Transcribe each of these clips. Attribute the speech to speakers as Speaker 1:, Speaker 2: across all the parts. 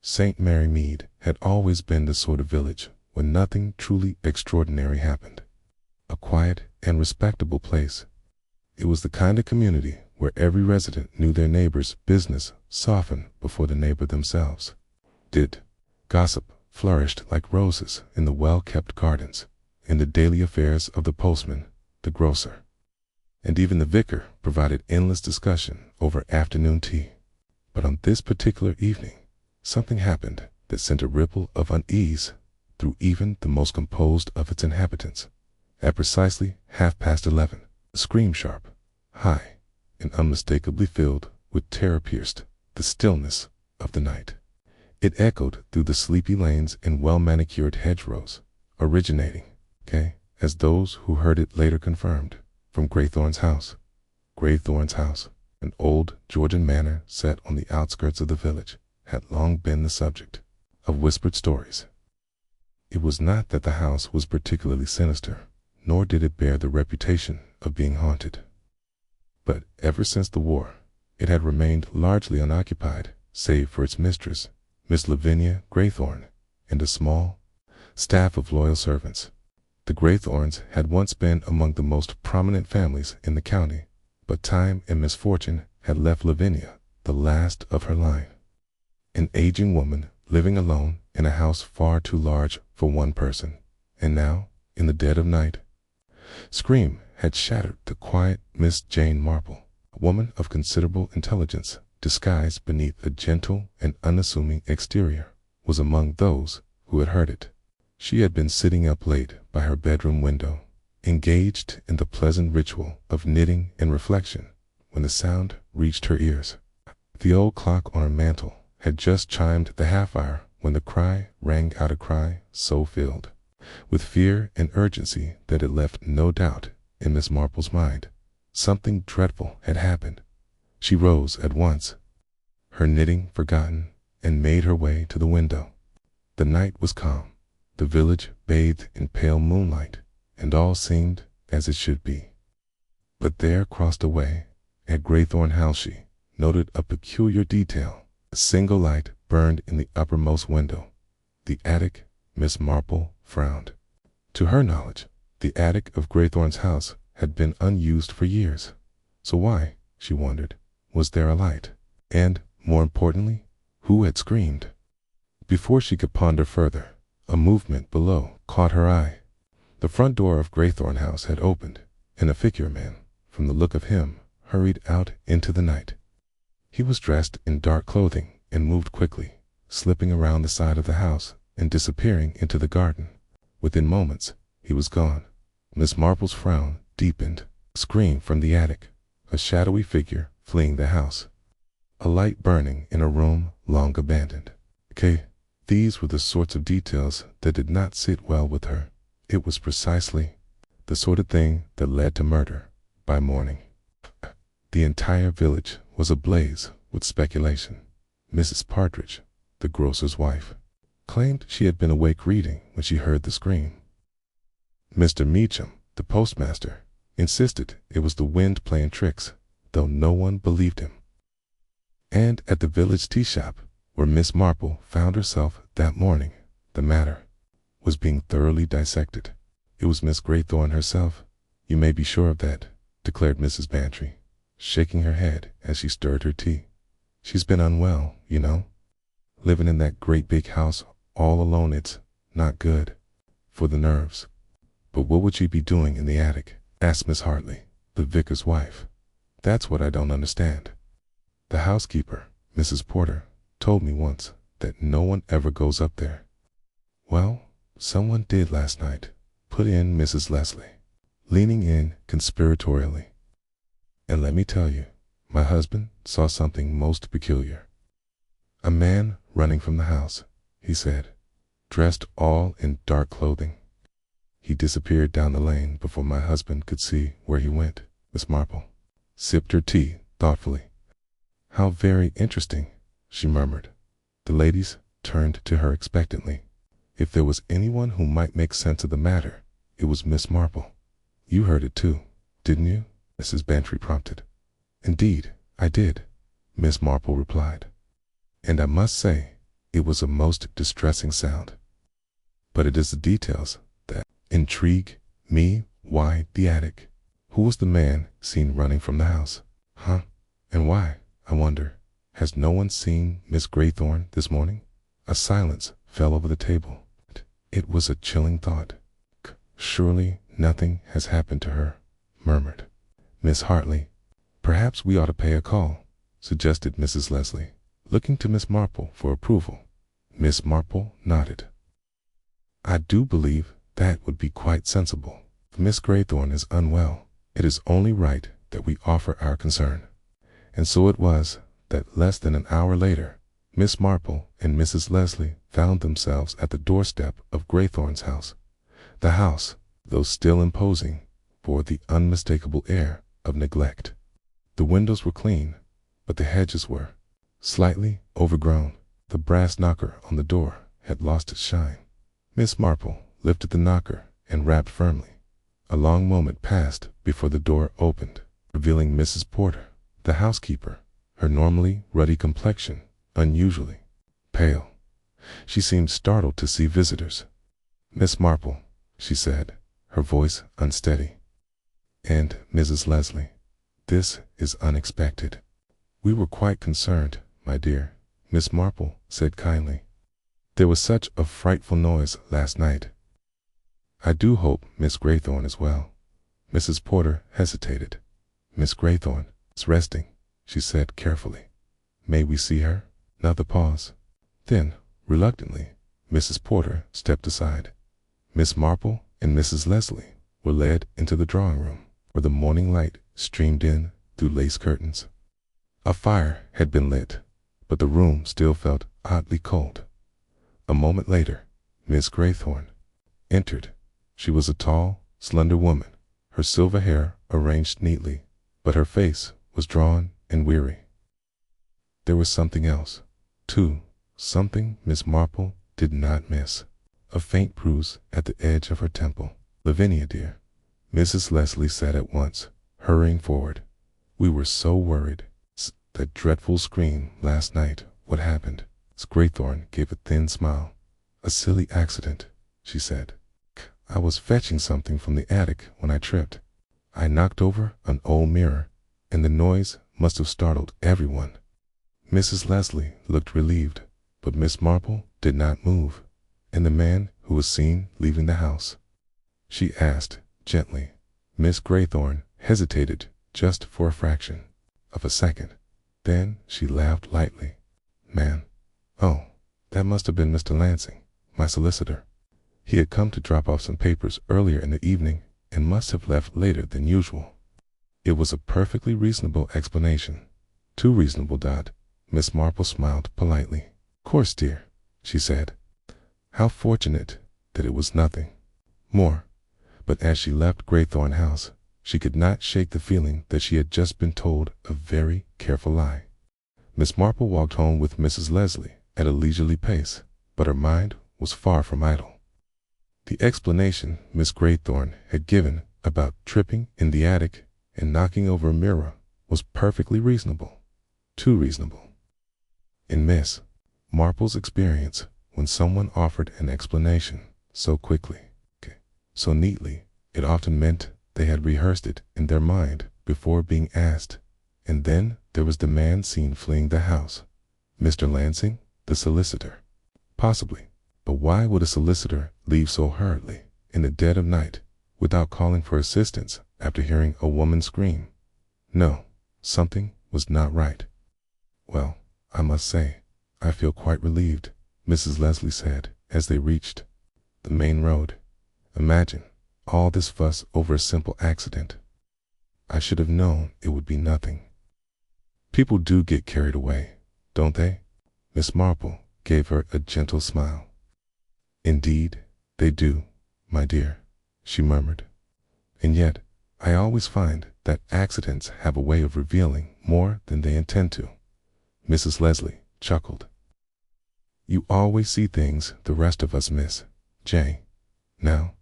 Speaker 1: St. Mary Mead had always been the sort of village where nothing truly extraordinary happened. A quiet and respectable place. It was the kind of community where every resident knew their neighbor's business soften before the neighbor themselves did. Gossip flourished like roses in the well-kept gardens, in the daily affairs of the postman, the grocer, and even the vicar provided endless discussion over afternoon tea. But on this particular evening, something happened that sent a ripple of unease through even the most composed of its inhabitants. At precisely 11:30, a scream sharp, high, and unmistakably filled with terror pierced the stillness of the night. It echoed through the sleepy lanes and well-manicured hedgerows, originating, as those who heard it later confirmed, from Graythorne's house. Graythorne's house, an old Georgian manor set on the outskirts of the village, had long been the subject of whispered stories. It was not that the house was particularly sinister, nor did it bear the reputation of being haunted. But ever since the war, it had remained largely unoccupied, save for its mistress, Miss Lavinia Graythorne, and a small staff of loyal servants. The Graythornes had once been among the most prominent families in the county, but time and misfortune had left Lavinia the last of her line. An aging woman living alone in a house far too large for one person, and now, in the dead of night, scream had shattered the quiet Miss Jane Marple, a woman of considerable intelligence, disguised beneath a gentle and unassuming exterior, was among those who had heard it. She had been sitting up late by her bedroom window, engaged in the pleasant ritual of knitting and reflection, when the sound reached her ears. The old clock on her mantel had just chimed the half-hour when the cry rang out, a cry so filled with fear and urgency that it left no doubt in Miss Marple's mind. Something dreadful had happened. She rose at once, her knitting forgotten, and made her way to the window. The night was calm, the village bathed in pale moonlight, and all seemed as it should be. But there, across away, at Graythorne House, she noted a peculiar detail. A single light burned in the uppermost window, the attic. Miss Marple frowned. To her knowledge, the attic of Graythorne's house had been unused for years. So why, she wondered, was there a light? And, more importantly, who had screamed? Before she could ponder further, a movement below caught her eye. The front door of Graythorne House had opened, and a figure man, from the look of him, hurried out into the night. He was dressed in dark clothing and moved quickly, slipping around the side of the house and disappearing into the garden. Within moments, he was gone. Miss Marple's frown deepened. A scream from the attic, a shadowy figure fleeing the house, a light burning in a room long abandoned. These were the sorts of details that did not sit well with her. It was precisely the sort of thing that led to murder by morning. The entire village was ablaze with speculation. Mrs. Partridge, the grocer's wife, claimed she had been awake reading when she heard the scream. Mr. Meacham, the postmaster, insisted it was the wind playing tricks, though no one believed him. And at the village tea shop, where Miss Marple found herself that morning, the matter was being thoroughly dissected. It was Miss Graythorne herself, you may be sure of that, declared Mrs. Bantry, shaking her head as she stirred her tea. She's been unwell, you know. Living in that great big house all alone, it's not good for the nerves. But what would she be doing in the attic? Asked Miss Hartley, the vicar's wife. That's what I don't understand. The housekeeper, Mrs. Porter, told me once that no one ever goes up there. Well, someone did last night, put in Mrs. Leslie, leaning in conspiratorially. And let me tell you, my husband saw something most peculiar. A man running from the house, he said, dressed all in dark clothing. He disappeared down the lane before my husband could see where he went. Miss Marple sipped her tea thoughtfully. How very interesting, she murmured. The ladies turned to her expectantly. If there was anyone who might make sense of the matter, it was Miss Marple. You heard it too, didn't you? Mrs. Bantry prompted. Indeed, I did, Miss Marple replied. And I must say, It was a most distressing sound. But it is the details that intrigue me. Why the attic? Who was the man seen running from the house? Huh? And why, I wonder, has no one seen Miss Graythorne this morning? A silence fell over the table. It was a chilling thought. Surely nothing has happened to her, murmured Miss Hartley. Perhaps we ought to pay a call, suggested Mrs. Leslie, looking to Miss Marple for approval. Miss Marple nodded. I do believe that would be quite sensible. If Miss Graythorne is unwell, it is only right that we offer our concern. And so it was that less than an hour later, Miss Marple and Mrs. Leslie found themselves at the doorstep of Graythorne's house. The house, though still imposing, bore the unmistakable air of neglect. The windows were clean, but the hedges were slightly overgrown. The brass knocker on the door had lost its shine. Miss Marple lifted the knocker and rapped firmly. A long moment passed before the door opened, revealing Mrs. Porter, the housekeeper, her normally ruddy complexion unusually pale. She seemed startled to see visitors. Miss Marple, she said, her voice unsteady. And Mrs. Leslie, this is unexpected. We were quite concerned, my dear, Miss Marple said kindly. There was such a frightful noise last night. I do hope Miss Graythorne is well. Mrs. Porter hesitated. Miss Graythorne is resting, she said carefully. May we see her? Another pause. Then, reluctantly, Mrs. Porter stepped aside. Miss Marple and Mrs. Leslie were led into the drawing room, where the morning light streamed in through lace curtains. A fire had been lit, but the room still felt oddly cold. A moment later, Miss Graythorne entered. She was a tall, slender woman, her silver hair arranged neatly, but her face was drawn and weary. There was something else, too, something Miss Marple did not miss. A faint bruise at the edge of her temple. Lavinia, dear, Mrs. Leslie said at once, hurrying forward. We were so worried. That dreadful scream last night. What happened? Miss Graythorne gave a thin smile. A silly accident, she said. I was fetching something from the attic when I tripped. I knocked over an old mirror, and the noise must have startled everyone. Mrs. Leslie looked relieved, but Miss Marple did not move. And the man who was seen leaving the house? She asked gently. Miss Graythorne hesitated just for a fraction of a second. Then she laughed lightly. Man, oh, that must have been Mr. Lansing, my solicitor. He had come to drop off some papers earlier in the evening and must have left later than usual. It was a perfectly reasonable explanation. Too reasonable, Dot. Miss Marple smiled politely. Of course, dear, she said. How fortunate that it was nothing more. But as she left Graythorne House, she could not shake the feeling that she had just been told a very careful lie. Miss Marple walked home with Mrs. Leslie at a leisurely pace, but her mind was far from idle. The explanation Miss Graythorne had given about tripping in the attic and knocking over a mirror was perfectly reasonable. Too reasonable. In Miss Marple's experience, when someone offered an explanation so quickly, so neatly, it often meant they had rehearsed it in their mind before being asked. And then there was the man seen fleeing the house. Mr. Lansing, the solicitor. Possibly. But why would a solicitor leave so hurriedly, in the dead of night, without calling for assistance after hearing a woman scream? No, something was not right. Well, I must say, I feel quite relieved, Mrs. Leslie said as they reached the main road. Imagine all this fuss over a simple accident. I should have known it would be nothing. People do get carried away, don't they? Miss Marple gave her a gentle smile. Indeed, they do, my dear, she murmured. And yet, I always find that accidents have a way of revealing more than they intend to. Mrs. Leslie chuckled. You always see things the rest of us miss, Jay. Now,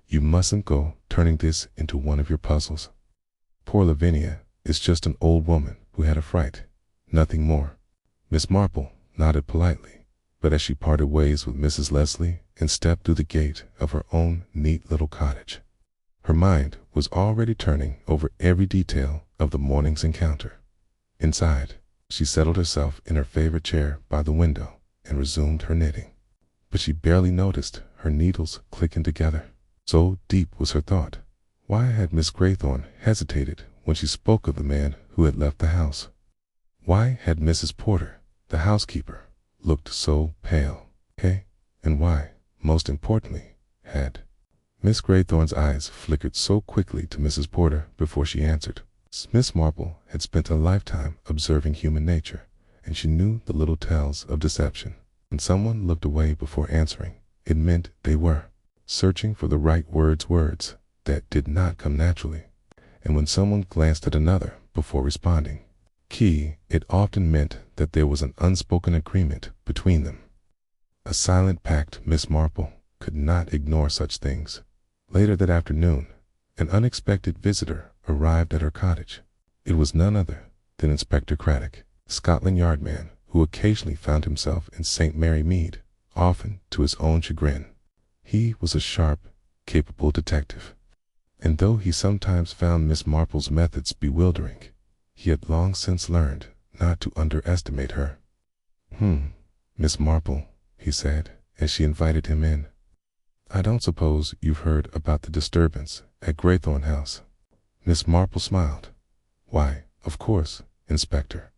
Speaker 1: you mustn't go turning this into one of your puzzles. Poor Lavinia is just an old woman who had a fright, nothing more. Miss Marple nodded politely. But as she parted ways with Mrs. Leslie and stepped through the gate of her own neat little cottage, her mind was already turning over every detail of the morning's encounter. Inside, she settled herself in her favorite chair by the window and resumed her knitting. But she barely noticed her needles clicking together. So deep was her thought. Why had Miss Graythorne hesitated when she spoke of the man who had left the house? Why had Mrs. Porter, the housekeeper, looked so pale? And why, most importantly, had Miss Graythorne's eyes flickered so quickly to Mrs. Porter before she answered? Miss Marple had spent a lifetime observing human nature, and she knew the little tells of deception. When someone looked away before answering, it meant they were searching for the right words that did not come naturally. And when someone glanced at another before responding, it often meant that there was an unspoken agreement between them. A silent pact. Miss Marple could not ignore such things. Later that afternoon, an unexpected visitor arrived at her cottage. It was none other than Inspector Craddock, Scotland Yard man, who occasionally found himself in St. Mary Mead, often to his own chagrin. He was a sharp, capable detective, and though he sometimes found Miss Marple's methods bewildering, he had long since learned not to underestimate her. Miss Marple," he said, as she invited him in. "I don't suppose you've heard about the disturbance at Graythorne House?" Miss Marple smiled. "Why, of course, Inspector.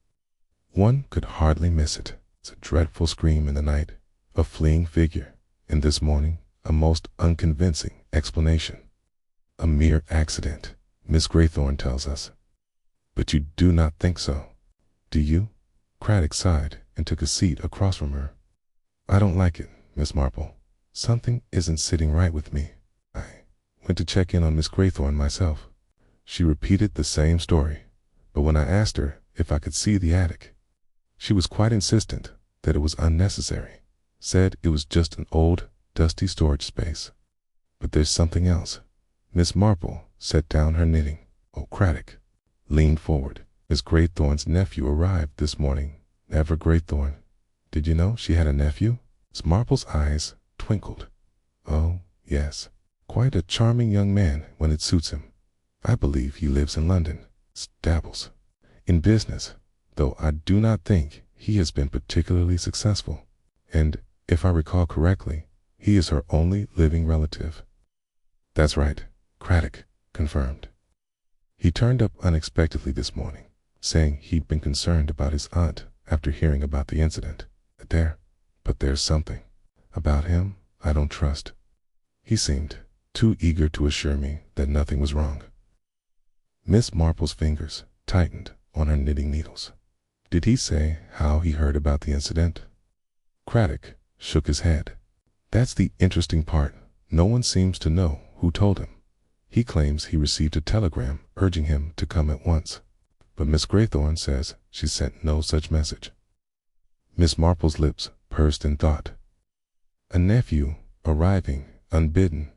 Speaker 1: One could hardly miss it. It's a dreadful scream in the night, a fleeing figure, and this morning a most unconvincing explanation. A mere accident, Miss Graythorne tells us. But you do not think so, do you?" Craddock sighed and took a seat across from her. "I don't like it, Miss Marple. Something isn't sitting right with me. I went to check in on Miss Graythorne myself. She repeated the same story, but when I asked her if I could see the attic, she was quite insistent that it was unnecessary, said it was just an old, dusty storage space. But there's something else." Miss Marple set down her knitting. "Oh, Craddock," leaned forward. "Miss Graythorne's nephew arrived this morning." "Never Graythorne. Did you know she had a nephew?" Miss Marple's eyes twinkled. "Oh, yes. Quite a charming young man when it suits him. I believe he lives in London. Dabbles in business, though I do not think he has been particularly successful. And, if I recall correctly, he is her only living relative." "That's right," Craddock confirmed. "He turned up unexpectedly this morning, saying he'd been concerned about his aunt after hearing about the incident. But there's something about him I don't trust. He seemed too eager to assure me that nothing was wrong." Miss Marple's fingers tightened on her knitting needles. "Did he say how he heard about the incident?" Craddock shook his head. "That's the interesting part. No one seems to know who told him. He claims he received a telegram urging him to come at once, but Miss Graythorne says she sent no such message." Miss Marple's lips pursed in thought. A nephew arriving unbidden,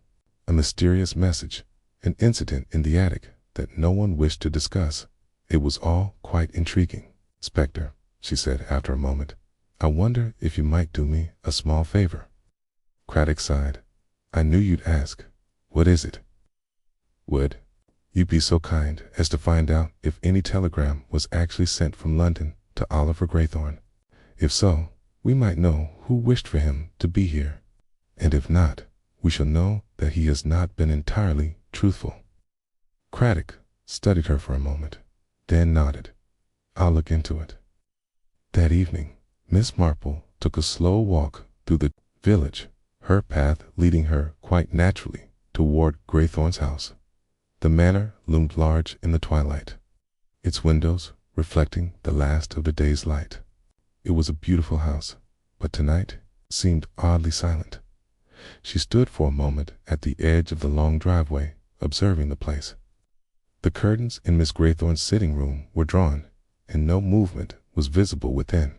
Speaker 1: a mysterious message, an incident in the attic that no one wished to discuss. It was all quite intriguing. "Inspector," she said after a moment, "I wonder if you might do me a small favor." Craddock sighed. "I knew you'd ask. What is it?" "Would you be so kind as to find out if any telegram was actually sent from London to Oliver Graythorne? If so, we might know who wished for him to be here. And if not, we shall know that he has not been entirely truthful." Craddock studied her for a moment, then nodded. "I'll look into it." That evening, Miss Marple took a slow walk through the village, her path leading her quite naturally toward Graythorne's house. The manor loomed large in the twilight, its windows reflecting the last of the day's light. It was a beautiful house, but tonight seemed oddly silent. She stood for a moment at the edge of the long driveway, observing the place. The curtains in Miss Graythorne's sitting room were drawn, and no movement was visible within.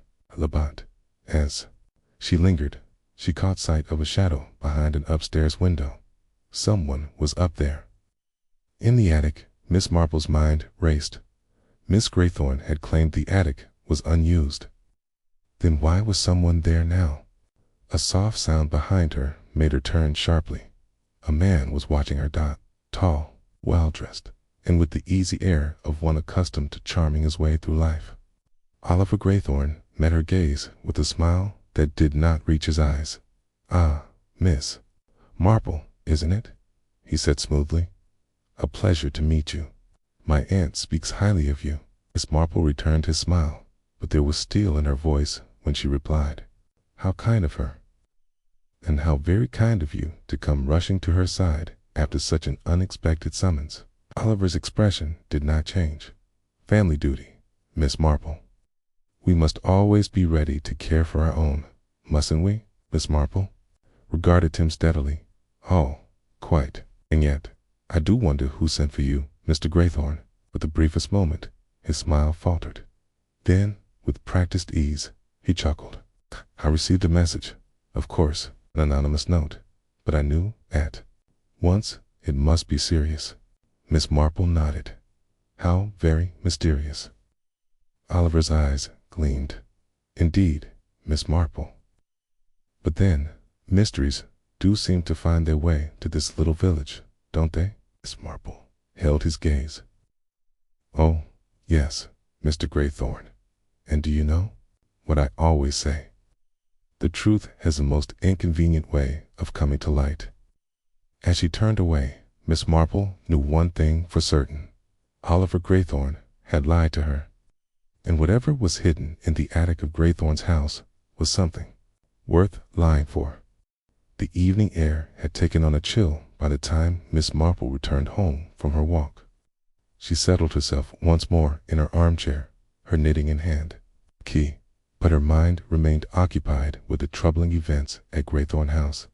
Speaker 1: As she lingered, she caught sight of a shadow behind an upstairs window. Someone was up there. In the attic, Miss Marple's mind raced. Miss Graythorne had claimed the attic was unused. Then why was someone there now? A soft sound behind her made her turn sharply. A man was watching her. Tall, well-dressed, and with the easy air of one accustomed to charming his way through life. Oliver Graythorne met her gaze with a smile that did not reach his eyes. "Ah, Miss Marple, isn't it?" he said smoothly. "A pleasure to meet you. My aunt speaks highly of you." Miss Marple returned his smile, but there was steel in her voice when she replied, "How kind of her. And how very kind of you to come rushing to her side after such an unexpected summons." Oliver's expression did not change. "Family duty, Miss Marple. We must always be ready to care for our own, mustn't we?" Miss Marple regarded him steadily. "Oh, quite. And yet, I do wonder who sent for you, Mr. Graythorne." For the briefest moment, his smile faltered. Then, with practiced ease, he chuckled. "I received a message, of course, an anonymous note, but I knew at once it must be serious." Miss Marple nodded. "How very mysterious." Oliver's eyes gleamed. "Indeed, Miss Marple. But then, mysteries do seem to find their way to this little village, don't they?" Miss Marple held his gaze. "Oh, yes, Mr. Graythorne. And do you know what I always say? The truth has the most inconvenient way of coming to light." As she turned away, Miss Marple knew one thing for certain. Oliver Graythorne had lied to her. And whatever was hidden in the attic of Graythorne's house was something worth lying for. The evening air had taken on a chill by the time Miss Marple returned home from her walk. She settled herself once more in her armchair, her knitting in hand. But her mind remained occupied with the troubling events at Graythorne House.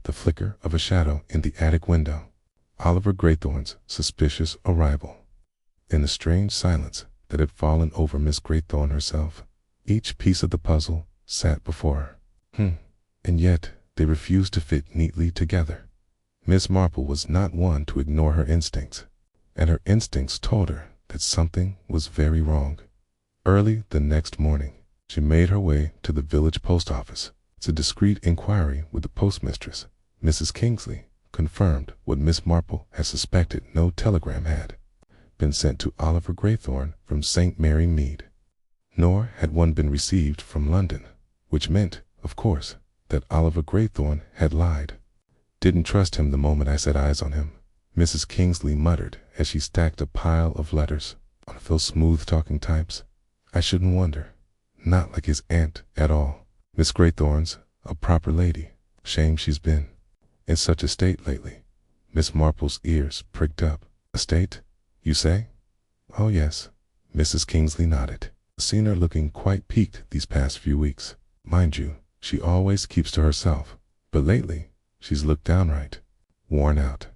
Speaker 1: The flicker of a shadow in the attic window, Oliver Graythorne's suspicious arrival, and the strange silence that had fallen over Miss Graythorne herself. Each piece of the puzzle sat before her. And yet they refused to fit neatly together. Miss Marple was not one to ignore her instincts, and her instincts told her that something was very wrong. Early the next morning, she made her way to the village post office. It's a discreet inquiry with the postmistress, Mrs. Kingsley, confirmed what Miss Marple had suspected. No telegram had been sent to Oliver Graythorne from St. Mary Mead, nor had one been received from London, which meant, of course, that Oliver Graythorne had lied. "Didn't trust him the moment I set eyes on him," Mrs. Kingsley muttered as she stacked a pile of letters on those smooth-talking types. "I shouldn't wonder. Not like his aunt at all. Miss Graythorne's a proper lady. Shame she's been in such a state lately." Miss Marple's ears pricked up. "A state, you say?" "Oh yes." Mrs. Kingsley nodded. "Seen her looking quite peaked these past few weeks. Mind you, she always keeps to herself, but lately she's looked downright worn out.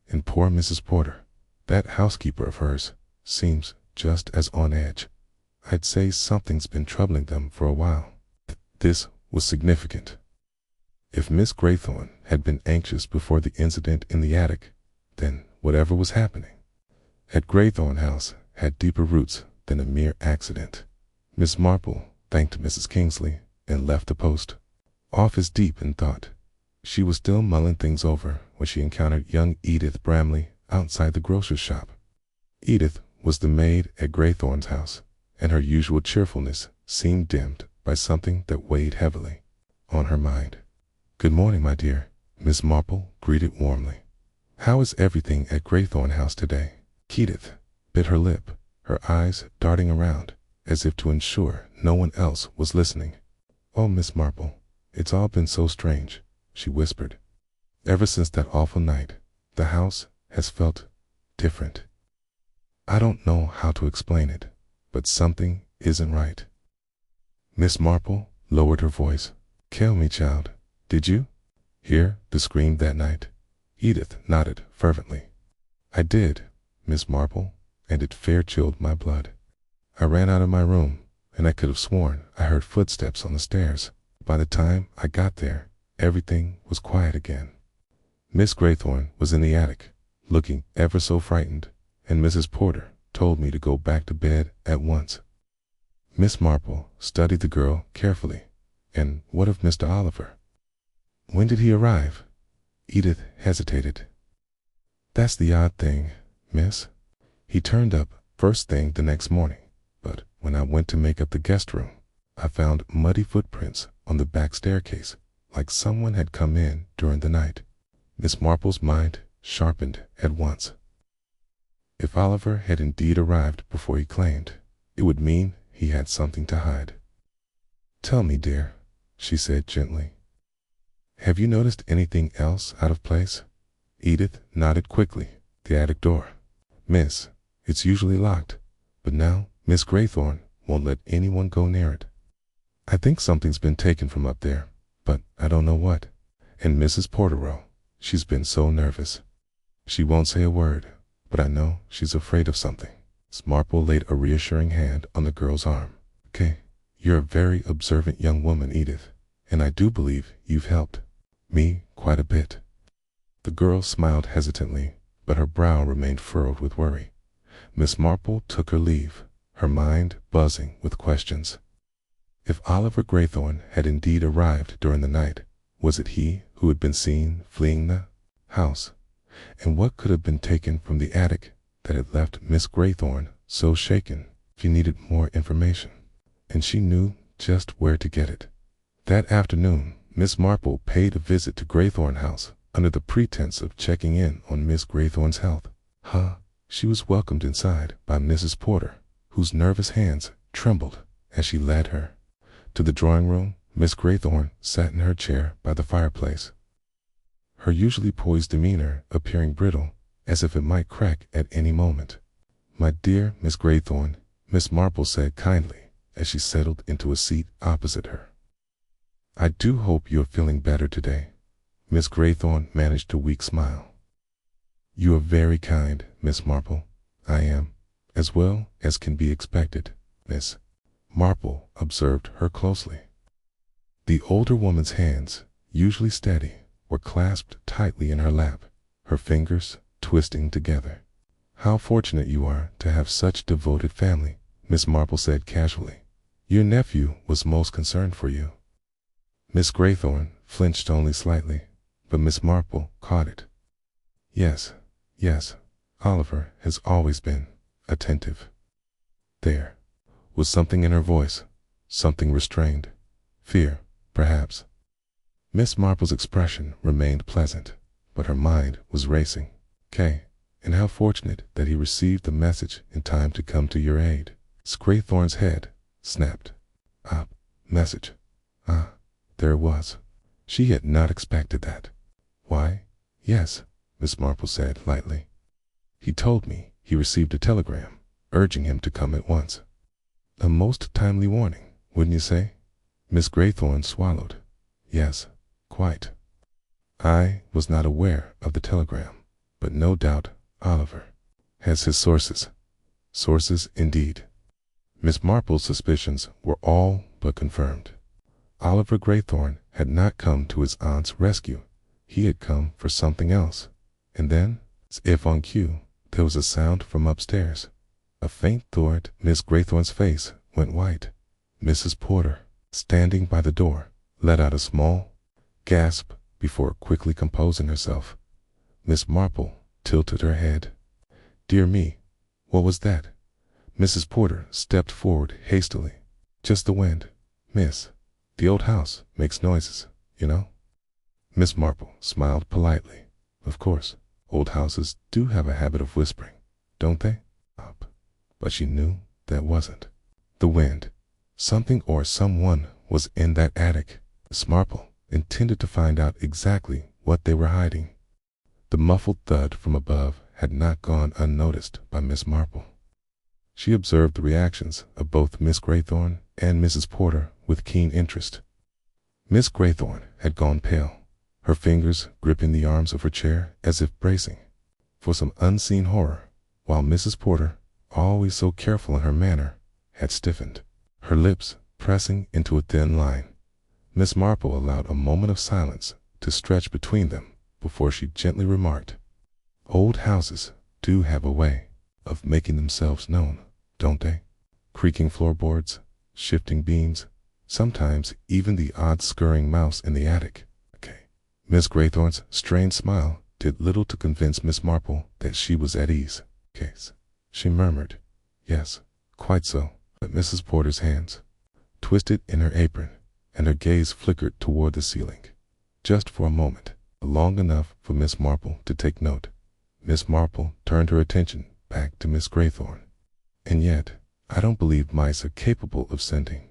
Speaker 1: And poor Mrs. Porter, that housekeeper of hers, seems just as on edge. I'd say something's been troubling them for a while." This was significant. If Miss Graythorne had been anxious before the incident in the attic, then whatever was happening at Graythorne House had deeper roots than a mere accident. Miss Marple thanked Mrs. Kingsley and left the post office deep in thought. She was still mulling things over when she encountered young Edith Bramley outside the grocer's shop. Edith was the maid at Graythorne's house, and her usual cheerfulness seemed dimmed by something that weighed heavily on her mind. "Good morning, my dear," Miss Marple greeted warmly. "How is everything at Graythorne House today?" Edith bit her lip, her eyes darting around as if to ensure no one else was listening. "Oh, Miss Marple, it's all been so strange," she whispered. "Ever since that awful night, the house has felt different. I don't know how to explain it, but something isn't right." Miss Marple lowered her voice. "Tell me, child, did you hear the scream that night?" Edith nodded fervently. "I did, Miss Marple, and it fair chilled my blood. I ran out of my room, and I could have sworn I heard footsteps on the stairs. By the time I got there, everything was quiet again. Miss Graythorne was in the attic, looking ever so frightened, and Mrs. Porter told me to go back to bed at once." Miss Marple studied the girl carefully. "And what of Mr. Oliver?" When did he arrive? Edith hesitated. That's the odd thing, miss. He turned up first thing the next morning, but when I went to make up the guest room, I found muddy footprints on the back staircase, like someone had come in during the night. Miss Marple's mind sharpened at once. If Oliver had indeed arrived before he claimed, it would mean he had something to hide. Tell me, dear, she said gently. Have you noticed anything else out of place? Edith nodded quickly. The attic door. Miss, it's usually locked, but now Miss Graythorne won't let anyone go near it. I think something's been taken from up there, but I don't know what. And Mrs. Porterow, she's been so nervous. She won't say a word, but I know she's afraid of something. Miss Marple laid a reassuring hand on the girl's arm. Okay, you're a very observant young woman, Edith, and I do believe you've helped me quite a bit. The girl smiled hesitantly, but her brow remained furrowed with worry. Miss Marple took her leave, her mind buzzing with questions. If Oliver Graythorne had indeed arrived during the night, was it he who had been seen fleeing the house? And what could have been taken from the attic that had left Miss Graythorne so shaken? She needed more information, and she knew just where to get it. That afternoon, Miss Marple paid a visit to Graythorne House under the pretense of checking in on Miss Graythorne's health. She was welcomed inside by Mrs. Porter, whose nervous hands trembled as she led her. To the drawing room, Miss Graythorne sat in her chair by the fireplace, her usually poised demeanor appearing brittle, as if it might crack at any moment. My dear Miss Graythorne, Miss Marple said kindly as she settled into a seat opposite her. I do hope you are feeling better today. Miss Graythorne managed a weak smile. You are very kind, Miss Marple. I am, as well as can be expected. Miss Marple observed her closely. The older woman's hands, usually steady, were clasped tightly in her lap, her fingers twisting together. How fortunate you are to have such a devoted family, Miss Marple said casually. Your nephew was most concerned for you. Miss Graythorne flinched only slightly, but Miss Marple caught it. Yes, Oliver has always been attentive. There was something in her voice, something restrained. Fear, perhaps. Miss Marple's expression remained pleasant, but her mind was racing. And how fortunate that he received the message in time to come to your aid. Miss Graythorne's head snapped. Message. There it was. She had not expected that. Why, yes, Miss Marple said lightly. He told me he received a telegram urging him to come at once. A most timely warning, wouldn't you say? Miss Graythorne swallowed. Yes, quite. I was not aware of the telegram, but no doubt Oliver has his sources. Sources indeed. Miss Marple's suspicions were all but confirmed. Oliver Graythorne had not come to his aunt's rescue. He had come for something else. And then, as if on cue, there was a sound from upstairs. A faint thought. Miss Graythorne's face went white. Mrs. Porter, standing by the door, let out a small gasp before quickly composing herself. Miss Marple tilted her head. Dear me, what was that? Mrs. Porter stepped forward hastily. Just the wind, miss. The old house makes noises, you know. Miss Marple smiled politely. Of course, old houses do have a habit of whispering, don't they? But she knew that wasn't the wind. Something or someone was in that attic. Miss Marple intended to find out exactly what they were hiding. The muffled thud from above had not gone unnoticed by Miss Marple. She observed the reactions of both Miss Graythorne and Mrs. Porter with keen interest. Miss Graythorne had gone pale, her fingers gripping the arms of her chair as if bracing for some unseen horror, while Mrs. Porter, always so careful in her manner, had stiffened, her lips pressing into a thin line. Miss Marple allowed a moment of silence to stretch between them before she gently remarked, Old houses do have a way of making themselves known, don't they? Creaking floorboards, shifting beams, sometimes even the odd scurrying mouse in the attic. Miss Graythorne's strained smile did little to convince Miss Marple that she was at ease. "Case," she murmured. "Yes, quite so." But Mrs. Porter's hands twisted in her apron, and her gaze flickered toward the ceiling. Just for a moment, long enough for Miss Marple to take note. Miss Marple turned her attention back to Miss Graythorne. "And yet, I don't believe mice are capable of sending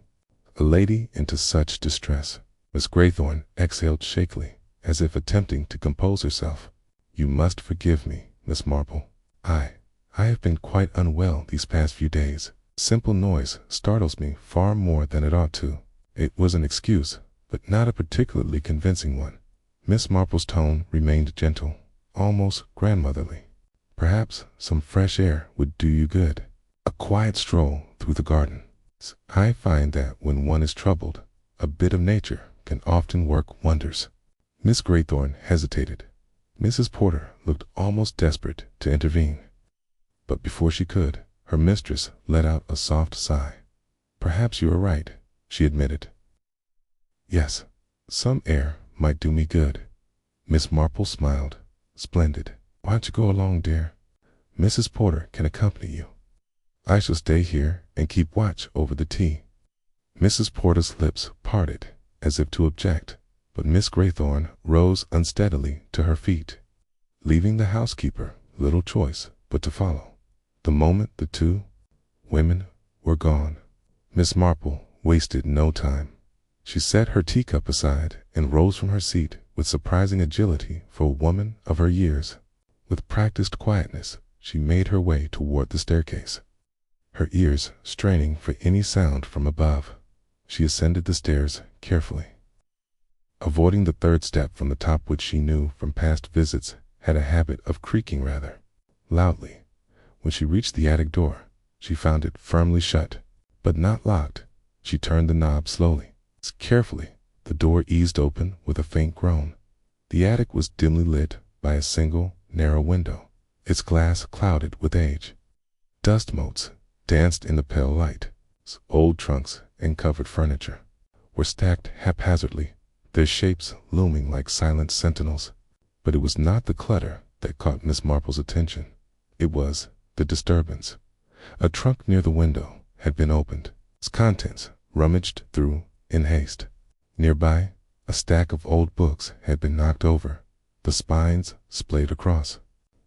Speaker 1: a lady into such distress." Miss Graythorne exhaled shakily, as if attempting to compose herself. "You must forgive me, Miss Marple. I have been quite unwell these past few days. Simple noise startles me far more than it ought to." It was an excuse, but not a particularly convincing one. Miss Marple's tone remained gentle, almost grandmotherly. "Perhaps some fresh air would do you good. A quiet stroll through the garden. I find that when one is troubled, a bit of nature can often work wonders." Miss Graythorne hesitated. Mrs. Porter looked almost desperate to intervene. But before she could, her mistress let out a soft sigh. "Perhaps you are right," she admitted. "Yes, some air might do me good." Miss Marple smiled. "Splendid. Why don't you go along, dear? Mrs. Porter can accompany you. I shall stay here and keep watch over the tea." Mrs. Porter's lips parted as if to object, but Miss Graythorne rose unsteadily to her feet, leaving the housekeeper little choice but to follow. The moment the two women were gone, Miss Marple wasted no time. She set her teacup aside and rose from her seat with surprising agility for a woman of her years. With practiced quietness, she made her way toward the staircase, her ears straining for any sound from above. She ascended the stairs carefully, avoiding the third step from the top, which she knew from past visits had a habit of creaking rather loudly. When she reached the attic door, she found it firmly shut, but not locked. She turned the knob slowly. Carefully, the door eased open with a faint groan. The attic was dimly lit by a single, narrow window, its glass clouded with age. Dust motes danced in the pale light. Old trunks and covered furniture were stacked haphazardly, their shapes looming like silent sentinels. But it was not the clutter that caught Miss Marple's attention. It was the disturbance. A trunk near the window had been opened, its contents rummaged through in haste. Nearby, a stack of old books had been knocked over, the spines splayed across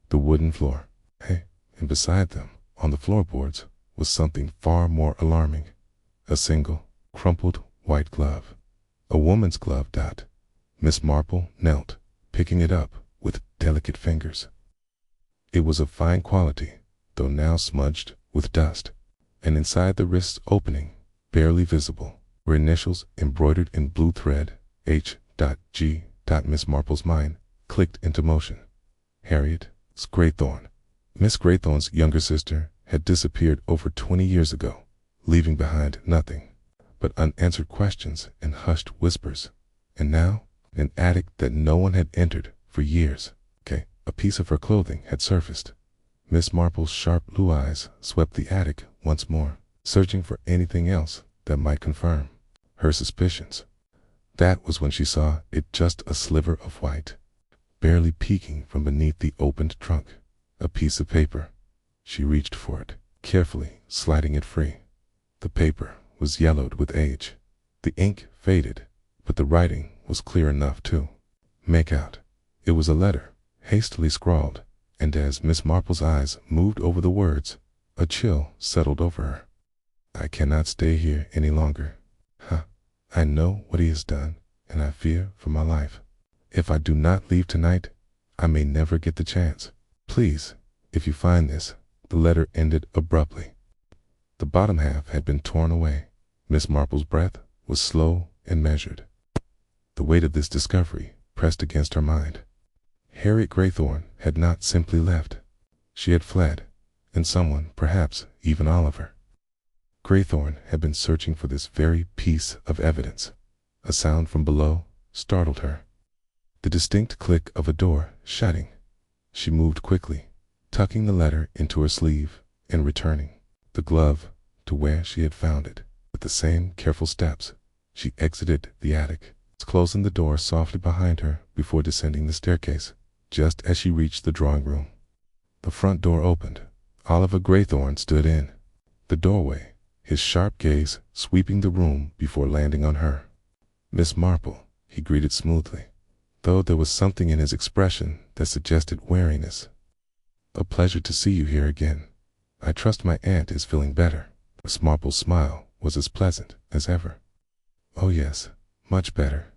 Speaker 1: the wooden floor. And beside them, on the floorboards, was something far more alarming. A single, crumpled white glove. A woman's glove. Miss Marple knelt, picking it up with delicate fingers. It was of fine quality, though now smudged with dust, and inside the wrist's opening, barely visible, were initials embroidered in blue thread, H.G. Miss Marple's mind clicked into motion. Harriet Graythorne. Miss Graythorne's younger sister had disappeared over 20 years ago, leaving behind nothing but unanswered questions and hushed whispers. And now, in an attic that no one had entered for years, a piece of her clothing had surfaced. Miss Marple's sharp blue eyes swept the attic once more, searching for anything else that might confirm her suspicions. That was when she saw it, just a sliver of white, barely peeking from beneath the opened trunk. A piece of paper. She reached for it, carefully sliding it free. The paper was yellowed with age. The ink faded, but the writing was clear enough to make out. It was a letter, hastily scrawled, and as Miss Marple's eyes moved over the words, a chill settled over her. "I cannot stay here any longer. I know what he has done, and I fear for my life. If I do not leave tonight, I may never get the chance. Please, if you find this." The letter ended abruptly. The bottom half had been torn away. Miss Marple's breath was slow and measured. The weight of this discovery pressed against her mind. Harriet Graythorne had not simply left. She had fled, and someone, perhaps even Oliver Graythorne, had been searching for this very piece of evidence. A sound from below startled her. The distinct click of a door shutting. She moved quickly, tucking the letter into her sleeve and returning the glove to where she had found it. With the same careful steps, she exited the attic. closing the door softly behind her before descending the staircase. Just as she reached the drawing room, the front door opened. Oliver Graythorne stood in the doorway, his sharp gaze sweeping the room before landing on her. "Miss Marple," he greeted smoothly, though there was something in his expression that suggested wariness. "A pleasure to see you here again. I trust my aunt is feeling better." Miss Marple's smile was as pleasant as ever. "Oh yes, much better.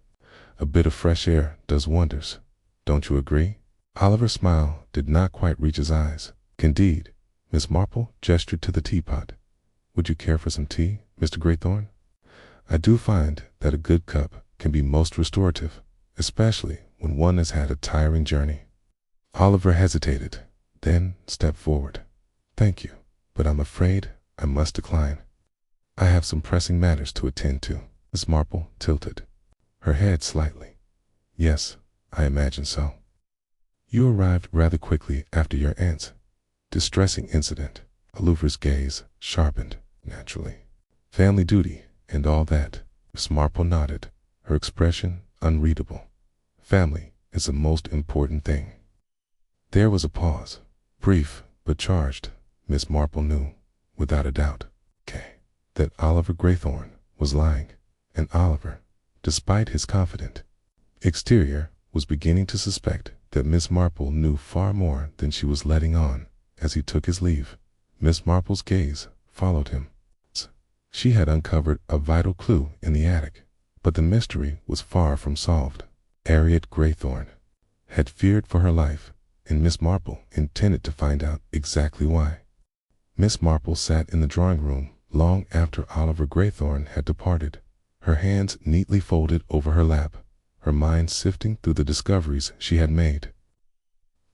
Speaker 1: A bit of fresh air does wonders. Don't you agree?" Oliver's smile did not quite reach his eyes. "Indeed." Miss Marple gestured to the teapot. "Would you care for some tea, Mr. Graythorne? I do find that a good cup can be most restorative, especially when one has had a tiring journey." Oliver hesitated, then stepped forward. "Thank you, but I'm afraid I must decline. I have some pressing matters to attend to." Miss Marple tilted her head slightly. "Yes, I imagine so. You arrived rather quickly after your aunt's distressing incident." Oliver's gaze sharpened naturally. "Family duty and all that." Miss Marple nodded, her expression unreadable. "Family is the most important thing." There was a pause, brief but charged. Miss Marple knew, without a doubt, that Oliver Graythorne was lying, and Oliver, despite his confident exterior, was beginning to suspect that Miss Marple knew far more than she was letting on. As he took his leave, Miss Marple's gaze followed him. She had uncovered a vital clue in the attic, but the mystery was far from solved. Harriet Graythorne had feared for her life, and Miss Marple intended to find out exactly why. Miss Marple sat in the drawing room long after Oliver Graythorne had departed, her hands neatly folded over her lap, her mind sifting through the discoveries she had made.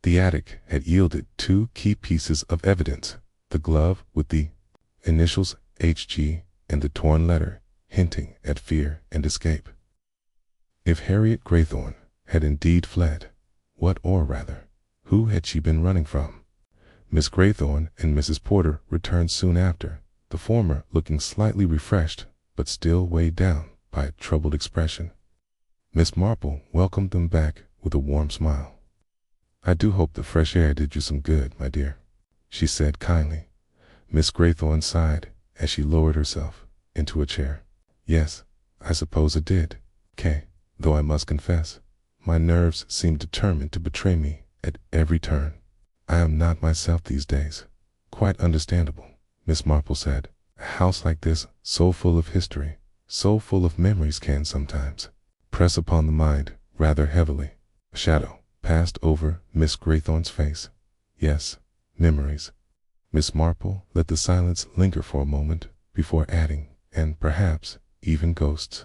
Speaker 1: The attic had yielded two key pieces of evidence: the glove with the initials H.G. and the torn letter hinting at fear and escape. If Harriet Graythorne had indeed fled, what, or rather, who had she been running from? Miss Graythorne and Mrs. Porter returned soon after, the former looking slightly refreshed but still weighed down by a troubled expression. Miss Marple welcomed them back with a warm smile. "I do hope the fresh air did you some good, my dear," she said kindly. Miss Graythorne sighed as she lowered herself into a chair. "Yes, I suppose it did, though I must confess, my nerves seem determined to betray me at every turn. I am not myself these days." "Quite understandable," Miss Marple said. "A house like this, so full of history, so full of memories, can sometimes press upon the mind rather heavily." A shadow passed over Miss Graythorne's face. "Yes, memories." Miss Marple let the silence linger for a moment before adding, "and perhaps even ghosts."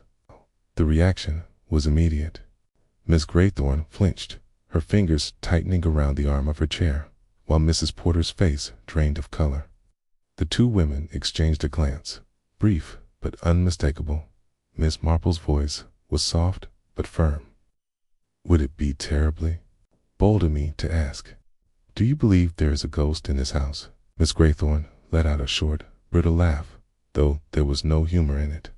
Speaker 1: The reaction was immediate. Miss Graythorne flinched, her fingers tightening around the arm of her chair, while Mrs. Porter's face drained of color. The two women exchanged a glance, brief but unmistakable. Miss Marple's voice was soft but firm. "Would it be terribly bold of me to ask, do you believe there is a ghost in this house?" Miss Graythorne let out a short, brittle laugh, though there was no humor in it.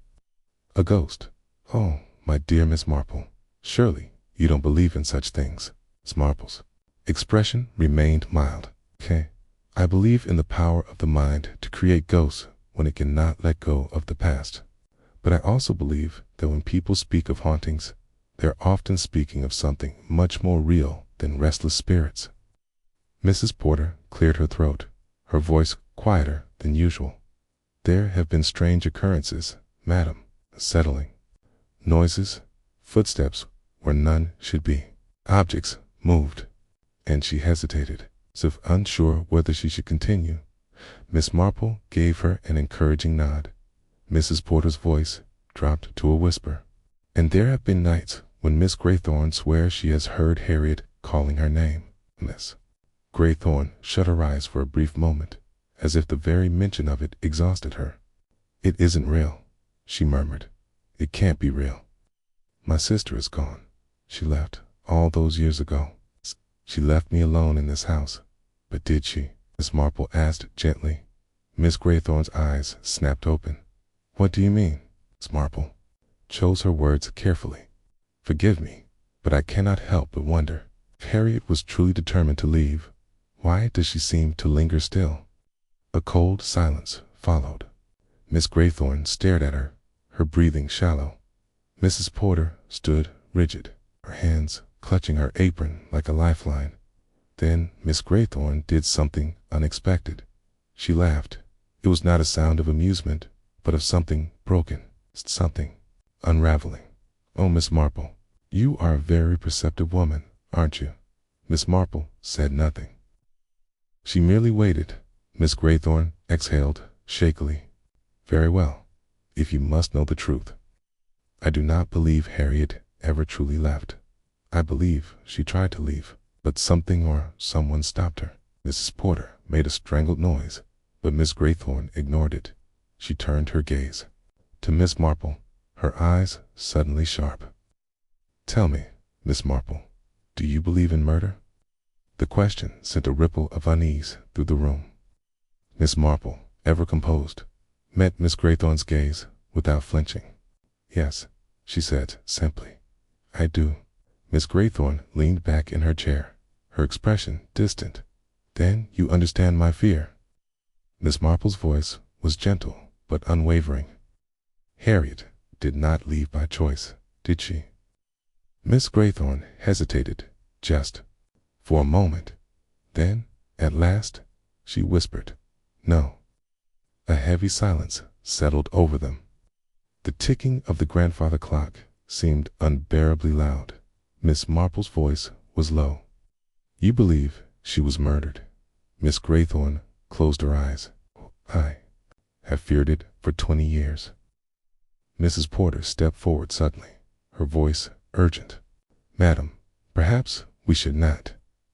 Speaker 1: "A ghost? Oh, my dear Miss Marple, surely you don't believe in such things." Miss Marple's expression remained mild. "I believe in the power of the mind to create ghosts when it cannot let go of the past. But I also believe that when people speak of hauntings, they're often speaking of something much more real than restless spirits." Mrs. Porter cleared her throat, her voice quieter than usual. "There have been strange occurrences, madam, unsettling noises, footsteps where none should be. Objects moved," and she hesitated, as if unsure whether she should continue. Miss Marple gave her an encouraging nod. Mrs. Porter's voice dropped to a whisper. "And there have been nights when Miss Graythorne swears she has heard Harriet calling her name." Miss Graythorne shut her eyes for a brief moment, as if the very mention of it exhausted her. "It isn't real," she murmured. "It can't be real. My sister is gone. She left all those years ago. She left me alone in this house. But did she?" Miss Marple asked gently. Miss Graythorne's eyes snapped open. "What do you mean?" Miss Marple chose her words carefully. Forgive me, but I cannot help but wonder. If Harriet was truly determined to leave, why does she seem to linger still? A cold silence followed. Miss Graythorne stared at her, her breathing shallow. Mrs. Porter stood rigid, her hands clutching her apron like a lifeline. Then Miss Graythorne did something unexpected. She laughed. It was not a sound of amusement, but of something broken, something unraveling. "Oh, Miss Marple, you are a very perceptive woman, aren't you?" Miss Marple said nothing. She merely waited. Miss Graythorne exhaled shakily. "Very well, if you must know the truth. I do not believe Harriet ever truly left. I believe she tried to leave, but something or someone stopped her." Mrs. Porter made a strangled noise, but Miss Graythorne ignored it. She turned her gaze to Miss Marple, her eyes suddenly sharp. "Tell me, Miss Marple, do you believe in murder?" The question sent a ripple of unease through the room. Miss Marple, ever composed, met Miss Graythorne's gaze without flinching. "Yes," she said simply. "I do." Miss Graythorne leaned back in her chair, her expression distant. "Then you understand my fear." Miss Marple's voice was gentle but unwavering. "Harriet did not leave by choice, did she?" Miss Graythorne hesitated, just for a moment. Then, at last, she whispered, "No." A heavy silence settled over them. The ticking of the grandfather clock seemed unbearably loud. Miss Marple's voice was low. "You believe she was murdered?" Miss Graythorne closed her eyes. "I have feared it for 20 years." Mrs. Porter stepped forward suddenly, her voice urgent. "Madam, perhaps we should not."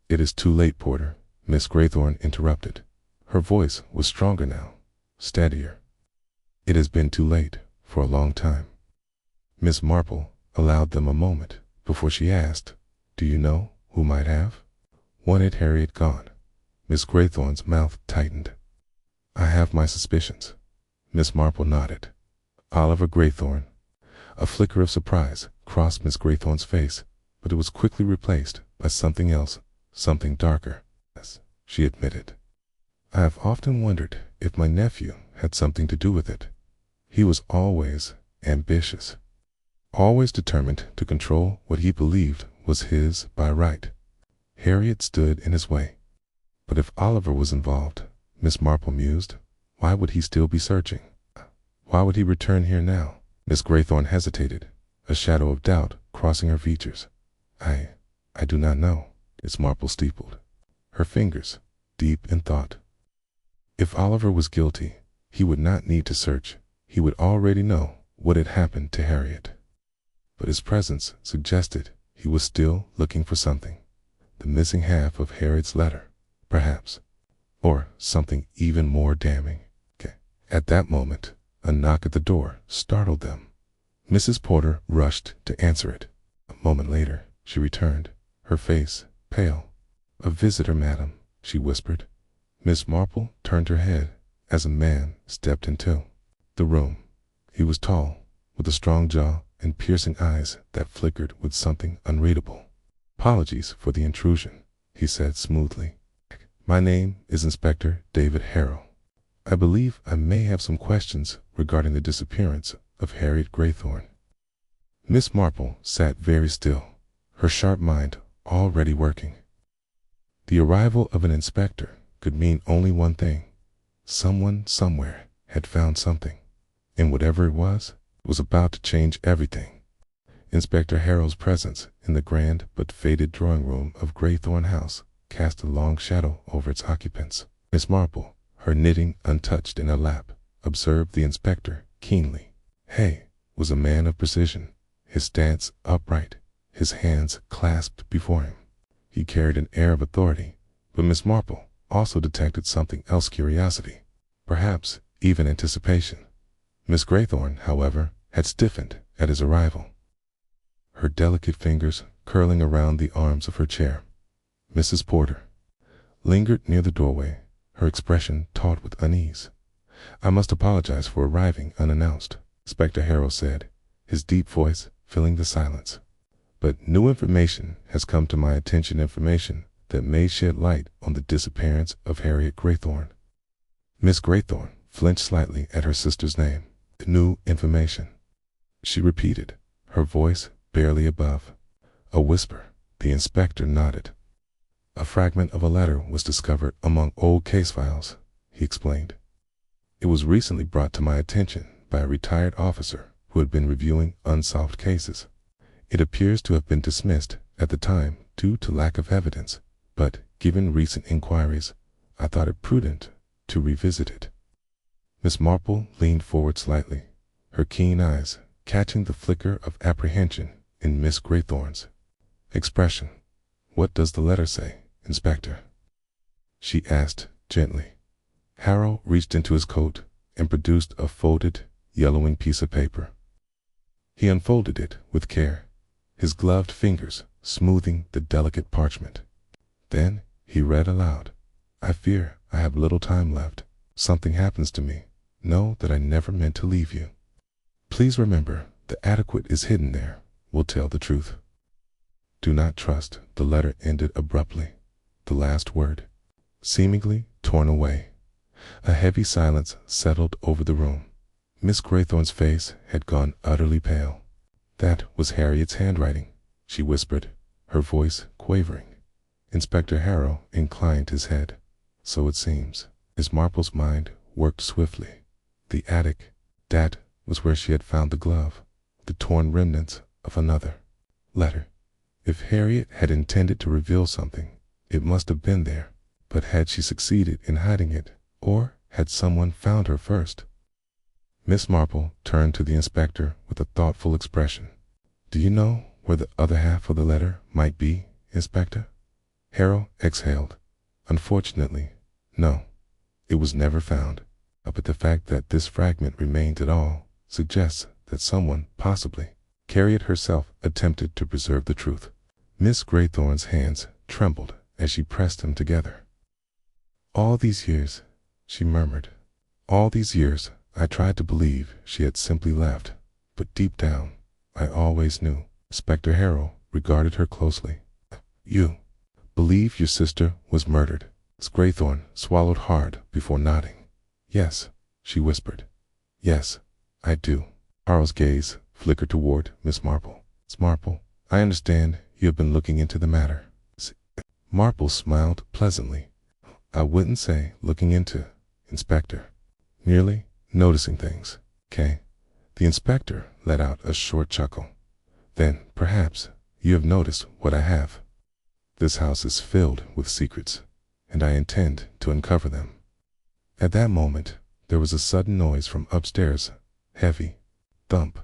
Speaker 1: "It is too late, Porter," Miss Graythorne interrupted. Her voice was stronger now, steadier. "It has been too late for a long time." Miss Marple allowed them a moment before she asked, "Do you know who might have?" "Wanted Harriet gone." Miss Graythorne's mouth tightened. "I have my suspicions." Miss Marple nodded. "Oliver Graythorne." A flicker of surprise crossed Miss Graythorne's face, but it was quickly replaced by something else, something darker. "Yes," she admitted. "I have often wondered if my nephew had something to do with it. He was always ambitious, always determined to control what he believed was his by right. Harriet stood in his way. But if Oliver was involved," Miss Marple mused, "why would he still be searching? Why would he return here now?" Miss Graythorne hesitated, a shadow of doubt crossing her features. I do not know." Miss Marple steepled, her fingers deep in thought. "If Oliver was guilty, he would not need to search. He would already know what had happened to Harriet." But his presence suggested he was still looking for something. The missing half of Harriet's letter, perhaps, or something even more damning. At that moment, a knock at the door startled them. Mrs. Porter rushed to answer it. A moment later, she returned, her face pale. "A visitor, madam," she whispered. Miss Marple turned her head as a man stepped into the room. He was tall, with a strong jaw and piercing eyes that flickered with something unreadable. "Apologies for the intrusion," he said smoothly. "My name is Inspector David Harrell. I believe I may have some questions regarding the disappearance of Harriet Graythorne." Miss Marple sat very still, her sharp mind already working. The arrival of an inspector could mean only one thing. Someone somewhere had found something, and whatever it was about to change everything. Inspector Harrell's presence in the grand but faded drawing room of Graythorne House cast a long shadow over its occupants. Miss Marple, her knitting untouched in her lap, observed the inspector keenly. Hay was a man of precision, his stance upright, his hands clasped before him. He carried an air of authority, but Miss Marple also detected something else: curiosity, perhaps even anticipation. Miss Graythorne, however, had stiffened at his arrival, her delicate fingers curling around the arms of her chair. Mrs. Porter lingered near the doorway, her expression taut with unease. "I must apologize for arriving unannounced," Inspector Harrell said, his deep voice filling the silence. but new information has come to my attention, information that may shed light on the disappearance of Harriet Graythorne. Miss Graythorne flinched slightly at her sister's name. New information, she repeated, her voice barely above a whisper. The inspector nodded. A fragment of a letter was discovered among old case files, he explained. It was recently brought to my attention by a retired officer who had been reviewing unsolved cases. It appears to have been dismissed at the time due to lack of evidence, but given recent inquiries, I thought it prudent to revisit it. Miss Marple leaned forward slightly, her keen eyes catching the flicker of apprehension in Miss Graythorne's expression. "What does the letter say, Inspector?" she asked gently. Harrow reached into his coat and produced a folded, yellowing piece of paper. He unfolded it with care, his gloved fingers smoothing the delicate parchment. Then he read aloud, "I fear I have little time left. Something happens to me. Know that I never meant to leave you. Please remember, the adequate is hidden there. Will tell the truth. Do not trust." The letter ended abruptly, the last word seemingly torn away. A heavy silence settled over the room. Miss Graythorne's face had gone utterly pale. "That was Harriet's handwriting," she whispered, her voice quavering. Inspector Harrow inclined his head. "So it seems." Miss Marple's mind worked swiftly. The attic, that was where she had found the glove, the torn remnants of another letter. If Harriet had intended to reveal something, it must have been there. But had she succeeded in hiding it, or had someone found her first? Miss Marple turned to the inspector with a thoughtful expression. "Do you know where the other half of the letter might be, Inspector?" Harrow exhaled. "Unfortunately, no. It was never found. But the fact that this fragment remained at all suggests that someone, possibly Harriet herself, attempted to preserve the truth." Miss Graythorne's hands trembled as she pressed them together. "All these years," she murmured, "all these years I tried to believe she had simply left, but deep down, I always knew." Inspector Harrow regarded her closely. "You believe your sister was murdered?" Miss Graythorne swallowed hard before nodding. "Yes," she whispered. "Yes, I do." Harrow's gaze flickered toward Miss Marple. "Miss Marple, I understand you have been looking into the matter." Marple smiled pleasantly. "I wouldn't say looking into, Inspector. Merely noticing things, okay?" The inspector let out a short chuckle. "Then, perhaps, you have noticed what I have. This house is filled with secrets, and I intend to uncover them." At that moment, there was a sudden noise from upstairs, heavy thump,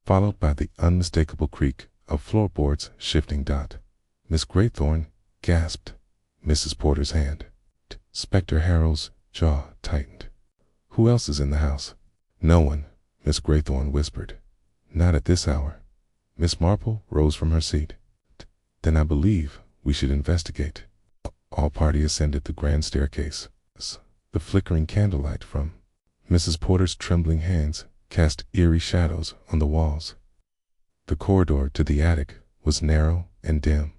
Speaker 1: followed by the unmistakable creak of floorboards shifting. Miss Graythorne gasped. Mrs. Porter's hand. Inspector Harrow's jaw tightened. "Who else is in the house?" "No one," Miss Graythorne whispered. "Not at this hour." Miss Marple rose from her seat. "Then I believe we should investigate." All party ascended the grand staircase. The flickering candlelight from Mrs. Porter's trembling hands cast eerie shadows on the walls. The corridor to the attic was narrow and dim,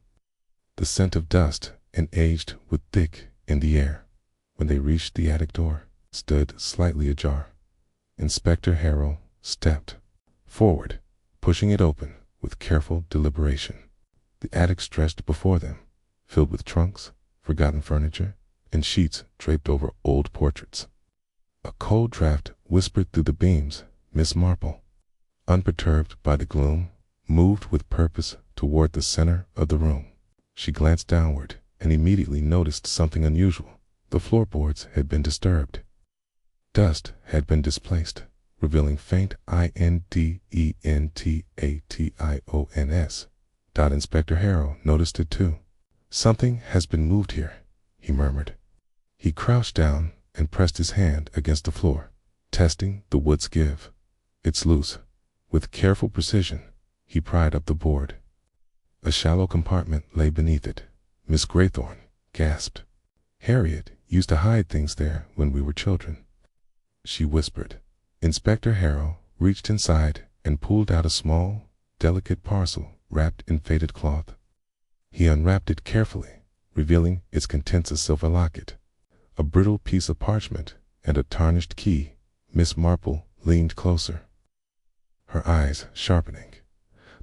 Speaker 1: the scent of dust and aged wood thick in the air. When they reached the attic door, stood slightly ajar. Inspector Harrow stepped forward, pushing it open with careful deliberation. The attic stretched before them, filled with trunks, forgotten furniture, and sheets draped over old portraits. A cold draft whispered through the beams. Miss Marple, unperturbed by the gloom, moved with purpose toward the center of the room. She glanced downward and immediately noticed something unusual. The floorboards had been disturbed. Dust had been displaced, revealing faint indentions. Inspector Harrow noticed it too. "Something has been moved here," he murmured. He crouched down and pressed his hand against the floor, testing the wood's give. "It's loose." With careful precision, he pried up the board. A shallow compartment lay beneath it. Miss Graythorne gasped. "Harriet used to hide things there when we were children," she whispered. Inspector Harrow reached inside and pulled out a small, delicate parcel wrapped in faded cloth. He unwrapped it carefully, revealing its contents: a silver locket, a brittle piece of parchment, and a tarnished key. Miss Marple leaned closer, her eyes sharpening.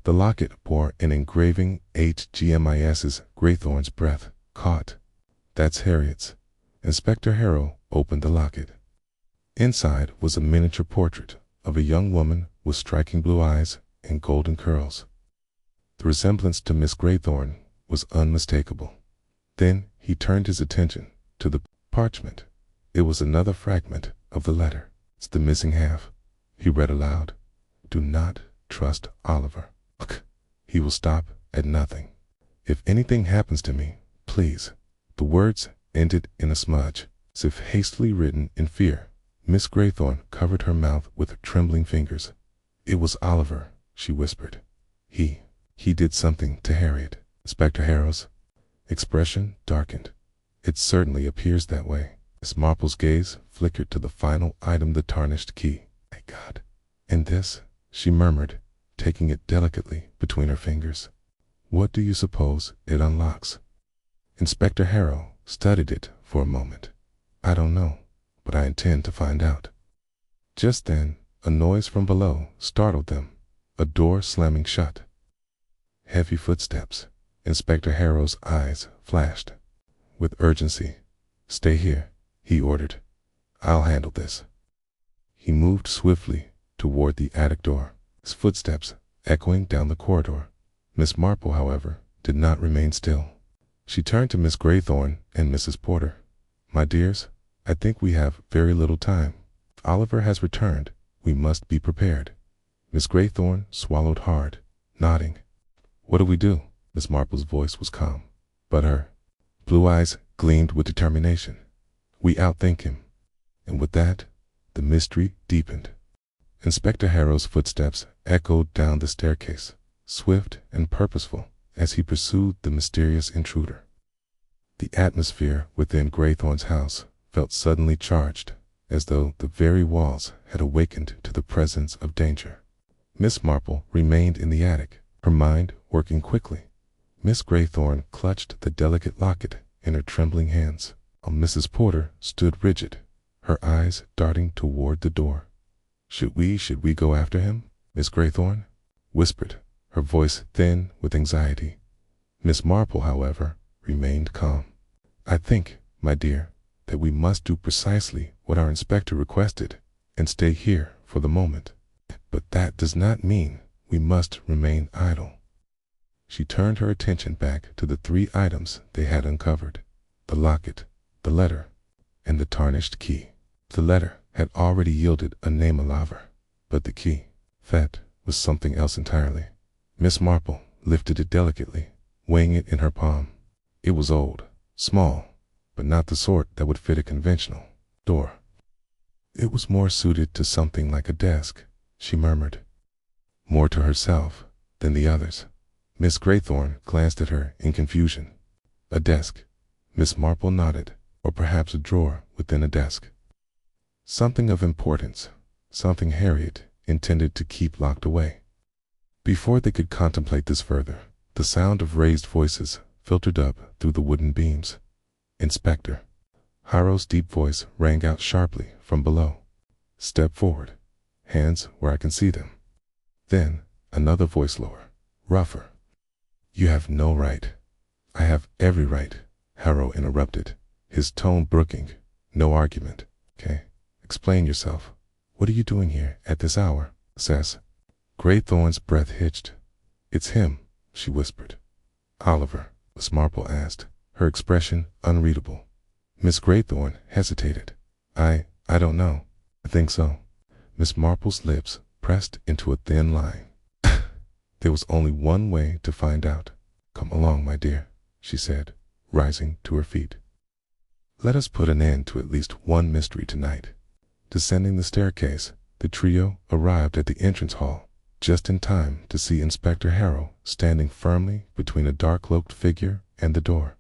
Speaker 1: The locket bore an engraving: HGMIS's Graythorn's breath caught. That's Harriet's. Inspector Harrow opened the locket. Inside was a miniature portrait of a young woman with striking blue eyes and golden curls. The resemblance to Miss Graythorn was unmistakable. Then he turned his attention to the parchment. It was another fragment of the letter. It's the missing half. He read aloud. Do not trust Oliver. Look, he will stop at nothing. If anything happens to me, please. The words ended in a smudge, as if hastily written in fear. Miss Graythorn covered her mouth with her trembling fingers. It was Oliver, she whispered. He did something to Harriet. Inspector Harrow's expression darkened. It certainly appears that way. Miss Marple's gaze flickered to the final item: the tarnished key. My God. And this, she murmured, taking it delicately between her fingers. What do you suppose it unlocks? Inspector Harrow studied it for a moment. I don't know, but I intend to find out. Just then, a noise from below startled them, a door slamming shut. Heavy footsteps. Inspector Harrow's eyes flashed with urgency. Stay here, he ordered. I'll handle this. He moved swiftly toward the attic door, his footsteps echoing down the corridor. Miss Marple, however, did not remain still. She turned to Miss Graythorn and Mrs. Porter. My dears, I think we have very little time. If Oliver has returned, we must be prepared. Miss Graythorn swallowed hard, nodding. What do we do? Miss Marple's voice was calm, but her blue eyes gleamed with determination. We outthink him. And with that, the mystery deepened. Inspector Harrow's footsteps echoed down the staircase, swift and purposeful, as he pursued the mysterious intruder. The atmosphere within Graythorn's house felt suddenly charged, as though the very walls had awakened to the presence of danger. Miss Marple remained in the attic, her mind working quickly. Miss Graythorn clutched the delicate locket in her trembling hands, while Mrs. Porter stood rigid, her eyes darting toward the door. Should we go after him? Miss Graythorn whispered, her voice thin with anxiety. Miss Marple, however, remained calm. I think, my dear, that we must do precisely what our inspector requested and stay here for the moment. But that does not mean we must remain idle. She turned her attention back to the three items they had uncovered: the locket, the letter, and the tarnished key. The letter had already yielded a name: Oliver, but the key, that was something else entirely. Miss Marple lifted it delicately, weighing it in her palm. It was old, small, but not the sort that would fit a conventional door. It was more suited to something like a desk, she murmured, more to herself than the others. Miss Graythorn glanced at her in confusion. A desk. Miss Marple nodded. Or perhaps a drawer within a desk. Something of importance, something Harriet intended to keep locked away. Before they could contemplate this further, the sound of raised voices filtered up through the wooden beams. Inspector. Harrow's deep voice rang out sharply from below. Step forward. Hands where I can see them. Then another voice, lower, rougher. You have no right. I have every right, Harrow interrupted, his tone brooking no argument. Okay, explain yourself. What are you doing here at this hour? Says. Graythorn's breath hitched. It's him, she whispered. Oliver, Miss Marple asked, her expression unreadable. Miss Graythorn hesitated. I don't know. I think so. Miss Marple's lips pressed into a thin line. There was only one way to find out. Come along, my dear, she said, rising to her feet. Let us put an end to at least one mystery tonight. Descending the staircase, the trio arrived at the entrance hall, just in time to see Inspector Harrow standing firmly between a dark-cloaked figure and the door.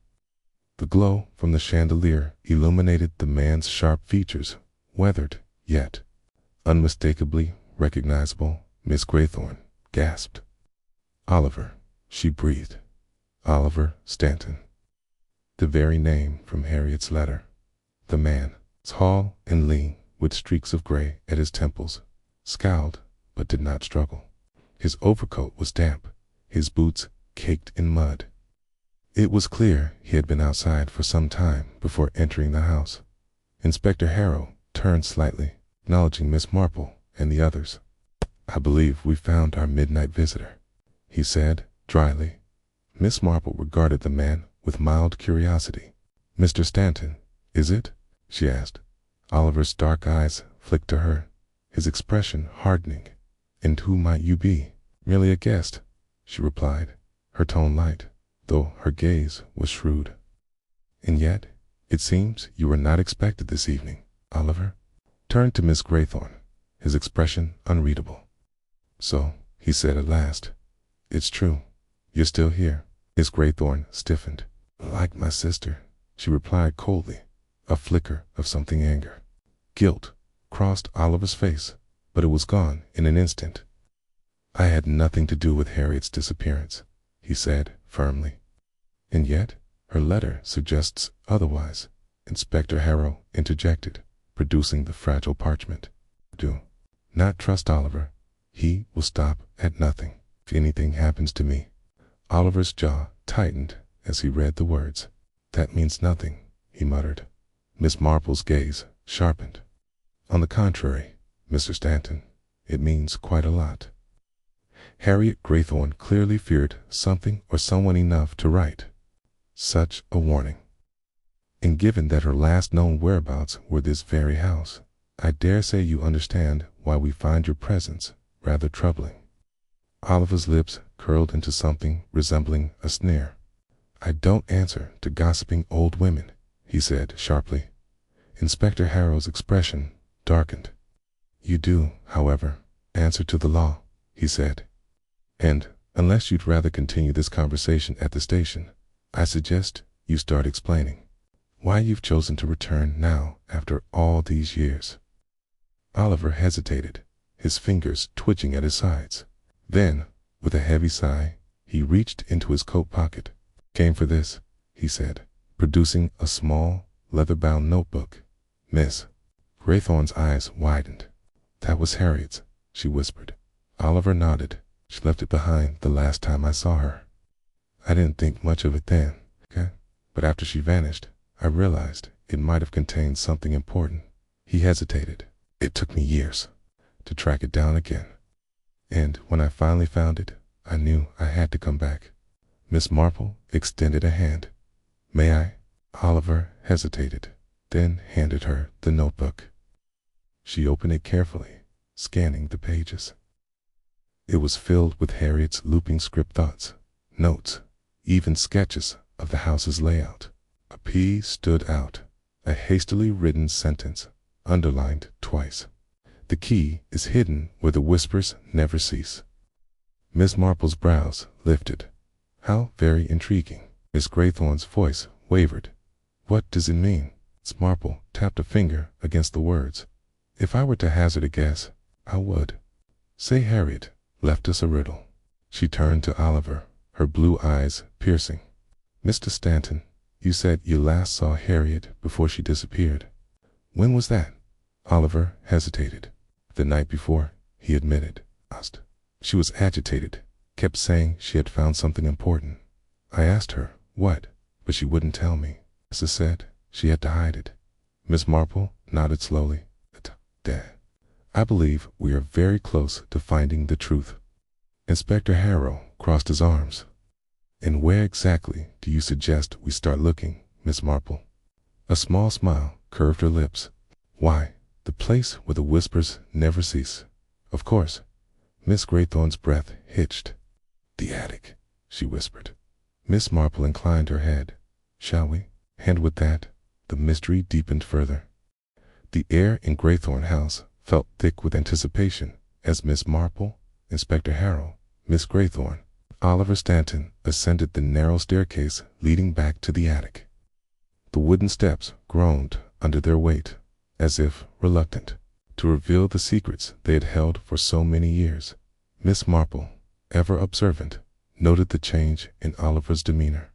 Speaker 1: The glow from the chandelier illuminated the man's sharp features, weathered, yet unmistakably recognizable. Miss Graythorn gasped. Oliver, she breathed. Oliver Stanton. The very name from Harriet's letter. The man, tall and lean, with streaks of gray at his temples, scowled but did not struggle. His overcoat was damp, his boots caked in mud. It was clear he had been outside for some time before entering the house. Inspector Harrow turned slightly, acknowledging Miss Marple and the others. "I believe we found our midnight visitor," he said dryly. Miss Marple regarded the man with mild curiosity. "Mr. Stanton, is it?" she asked. Oliver's dark eyes flicked to her, his expression hardening. "And who might you be?" "Merely a guest," she replied, her tone light, though her gaze was shrewd. "And yet, it seems you were not expected this evening." Oliver turned to Miss Graythorne, his expression unreadable. "So," he said at last, "it's true. You're still here." Miss Graythorne stiffened. "Like my sister," she replied coldly, a flicker of something anger. Guilt crossed Oliver's face, but it was gone in an instant. "I had nothing to do with Harriet's disappearance," he said firmly. "And yet, her letter suggests otherwise," Inspector Harrow interjected, producing the fragile parchment. "Do not trust Oliver. He will stop at nothing. If anything happens to me." Oliver's jaw tightened as he read the words. "That means nothing," he muttered. Miss Marple's gaze sharpened. "On the contrary, Mr. Stanton, it means quite a lot." Harriet Graythorne clearly feared something or someone enough to write such a warning. "And given that her last known whereabouts were this very house, I dare say you understand why we find your presence rather troubling." Oliver's lips curled into something resembling a sneer. "I don't answer to gossiping old women," he said sharply. Inspector Harrow's expression darkened. "You do, however, answer to the law," he said. "And, unless you'd rather continue this conversation at the station, I suggest you start explaining why you've chosen to return now after all these years." Oliver hesitated, his fingers twitching at his sides. Then, with a heavy sigh, he reached into his coat pocket. "Came for this," he said, producing a small, leather-bound notebook. Miss Graythorne's eyes widened. "That was Harriet's," she whispered. Oliver nodded. "She left it behind the last time I saw her. I didn't think much of it then, okay? But after she vanished, I realized it might have contained something important." He hesitated. "It took me years to track it down again. And when I finally found it, I knew I had to come back." Miss Marple extended a hand. "May I?" Oliver hesitated, then handed her the notebook. She opened it carefully, scanning the pages. It was filled with Harriet's looping script thoughts, notes, even sketches of the house's layout. A P stood out, a hastily written sentence, underlined twice. "The key is hidden where the whispers never cease." Miss Marple's brows lifted. "How very intriguing." Miss Graythorne's voice wavered. "What does it mean?" Miss Marple tapped a finger against the words. "If I were to hazard a guess, I would. Say Harriet left us a riddle." She turned to Oliver, her blue eyes piercing. "Mr. Stanton, you said you last saw Harriet before she disappeared. When was that?" Oliver hesitated. "The night before," he admitted. "She was agitated, kept saying she had found something important. I asked her what, but she wouldn't tell me. Issa said she had to hide it." Miss Marple nodded slowly. "Dad, I believe we are very close to finding the truth." Inspector Harrow crossed his arms. "And where exactly do you suggest we start looking, Miss Marple?" A small smile curved her lips. "Why, the place where the whispers never cease. Of course." Miss Graythorne's breath hitched. "The attic," she whispered. Miss Marple inclined her head. "Shall we?" And with that, the mystery deepened further. The air in Graythorne House felt thick with anticipation as Miss Marple, Inspector Harrow, Miss Graythorne, Oliver Stanton ascended the narrow staircase leading back to the attic. The wooden steps groaned under their weight, as if reluctant to reveal the secrets they had held for so many years. Miss Marple, ever observant, noted the change in Oliver's demeanor.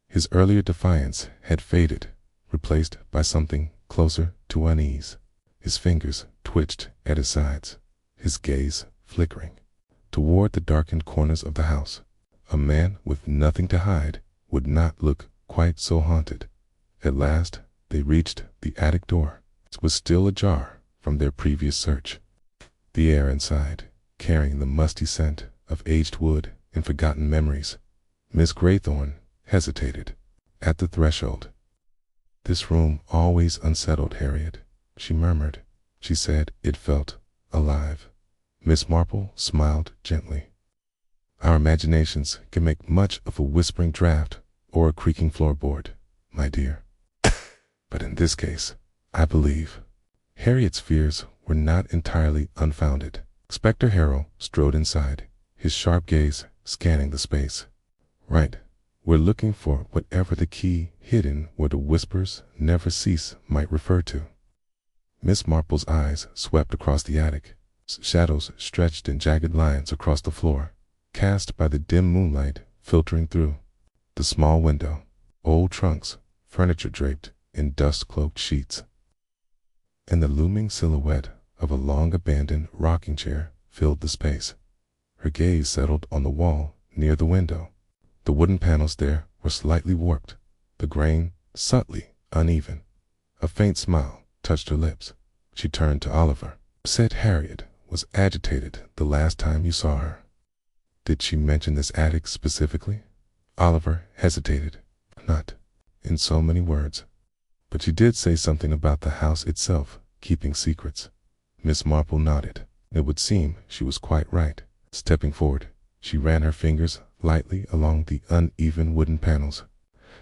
Speaker 1: His earlier defiance had faded, replaced by something closer to unease. His fingers twitched at his sides, his gaze flickering toward the darkened corners of the house. A man with nothing to hide would not look quite so haunted. At last, they reached the attic door. It was still ajar from their previous search. The air inside, carrying the musty scent of aged wood and forgotten memories. Miss Graythorne hesitated at the threshold. "This room always unsettled Harriet," she murmured. She said it felt alive. Miss Marple smiled gently. "Our imaginations can make much of a whispering draft or a creaking floorboard, my dear. But in this case, I believe." Harriet's fears were not entirely unfounded. Inspector Harrow strode inside, his sharp gaze scanning the space. "Right. We're looking for whatever the key hidden where the whispers never cease might refer to." Miss Marple's eyes swept across the attic. Shadows stretched in jagged lines across the floor, cast by the dim moonlight filtering through the small window. Old trunks, furniture draped in dust-cloaked sheets, and the looming silhouette of a long-abandoned rocking chair filled the space. Her gaze settled on the wall near the window. The wooden panels there were slightly warped, the grain subtly uneven. A faint smile touched her lips. She turned to Oliver. "Said Harriet was agitated the last time you saw her. Did she mention this attic specifically?" Oliver hesitated. "Not in so many words. But she did say something about the house itself keeping secrets." Miss Marple nodded. It would seem she was quite right. Stepping forward, she ran her fingers lightly along the uneven wooden panels.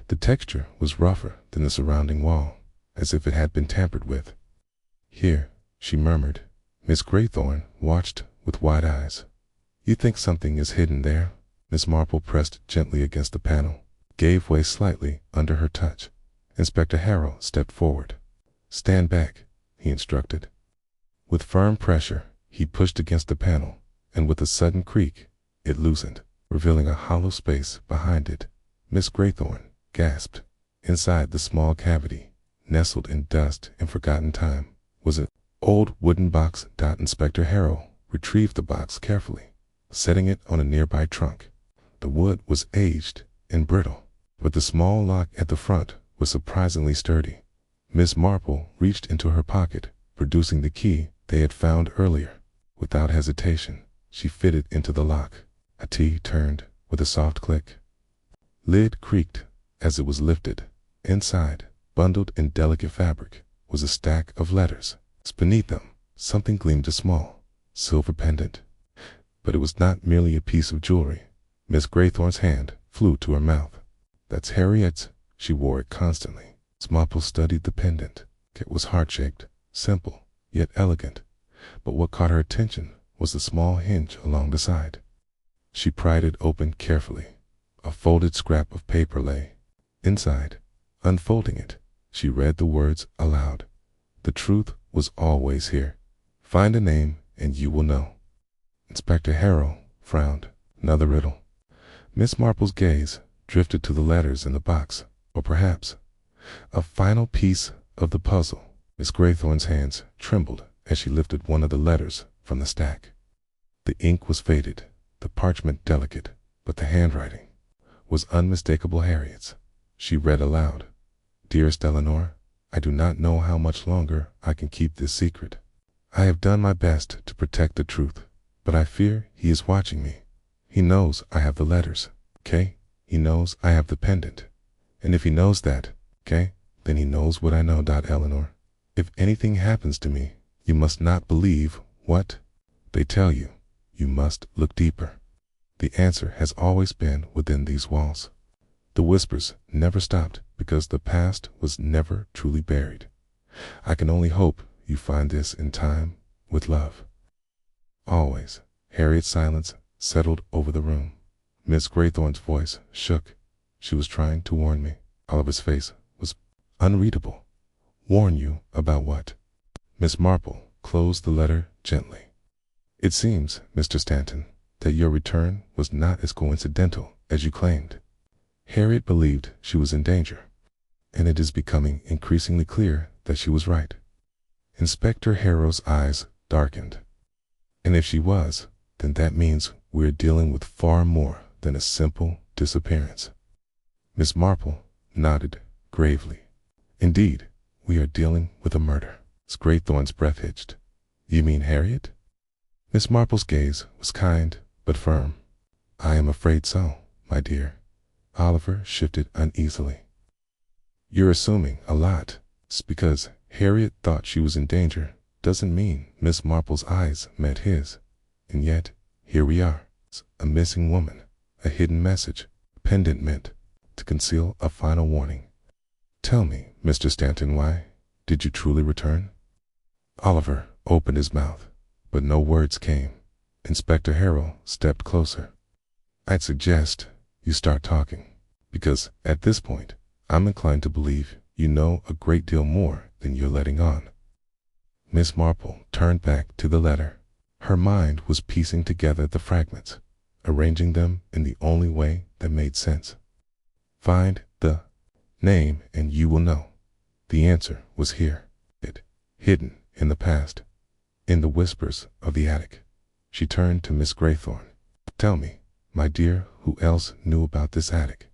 Speaker 1: The texture was rougher than the surrounding wall, as if it had been tampered with. "Here," she murmured. Miss Graythorne watched with wide eyes. "You think something is hidden there?" Miss Marple pressed gently against the panel, gave way slightly under her touch. Inspector Harrow stepped forward. "Stand back," he instructed. With firm pressure, he pushed against the panel, and with a sudden creak, it loosened, revealing a hollow space behind it. Miss Graythorne gasped. Inside the small cavity, nestled in dust and forgotten time, was an old wooden box. Inspector Harrow retrieved the box carefully, setting it on a nearby trunk. The wood was aged and brittle, but the small lock at the front was surprisingly sturdy. Miss Marple reached into her pocket, producing the key they had found earlier. Without hesitation, she fitted into the lock. A key turned with a soft click. Lid creaked as it was lifted. Inside, bundled in delicate fabric, was a stack of letters. Beneath them, something gleamed a small, silver pendant. But it was not merely a piece of jewelry. Miss Graythorne's hand flew to her mouth. "That's Harriet's. She wore it constantly." Miss Marple studied the pendant. It was heart-shaped, simple, yet elegant. But what caught her attention was the small hinge along the side. She pried it open carefully. A folded scrap of paper lay inside. Unfolding it, she read the words aloud. "The truth was always here. Find a name and you will know." Inspector Harrow frowned. Another riddle. Miss Marple's gaze drifted to the letters in the box, or perhaps a final piece of the puzzle. Miss Graythorne's hands trembled as she lifted one of the letters from the stack. The ink was faded, the parchment delicate, but the handwriting was unmistakable Harriet's. She read aloud. "Dearest Eleanor, I do not know how much longer I can keep this secret. I have done my best to protect the truth, but I fear he is watching me. He knows I have the letters, okay? He knows I have the pendant. And if he knows that, okay, then he knows what I know. Eleanor, if anything happens to me, you must not believe what they tell you. You must look deeper. The answer has always been within these walls." The whispers never stopped because the past was never truly buried. "I can only hope you find this in time, with love. Always." Harriet's silence settled over the room. Miss Graythorne's voice shook. She was trying to warn me. Oliver's face was unreadable. "Warn you about what?" Miss Marple closed the letter gently. "It seems, Mr. Stanton, that your return was not as coincidental as you claimed. Harriet believed she was in danger, and it is becoming increasingly clear that she was right. Inspector Harrow's eyes darkened. And if she was, then that means we're dealing with far more than a simple disappearance. Miss Marple nodded gravely. Indeed, we are dealing with a murder. Graythorn's breath hitched. You mean Harriet? Miss Marple's gaze was kind but firm. I am afraid so, my dear. Oliver shifted uneasily. You're assuming a lot. Because Harriet thought she was in danger doesn't mean Miss Marple's eyes met his. And yet, here we are. A missing woman, a hidden message, pendant meant to conceal a final warning. Tell me, Mr. Stanton, why did you truly return? Oliver opened his mouth, but no words came. Inspector Harrow stepped closer. I'd suggest you start talking, because at this point, I'm inclined to believe you know a great deal more than you're letting on. Miss Marple turned back to the letter. Her mind was piecing together the fragments, arranging them in the only way that made sense. Find the name and you will know. The answer was here, hidden in the past, in the whispers of the attic. She turned to Miss Graythorne. Tell me, my dear, who else knew about this attic?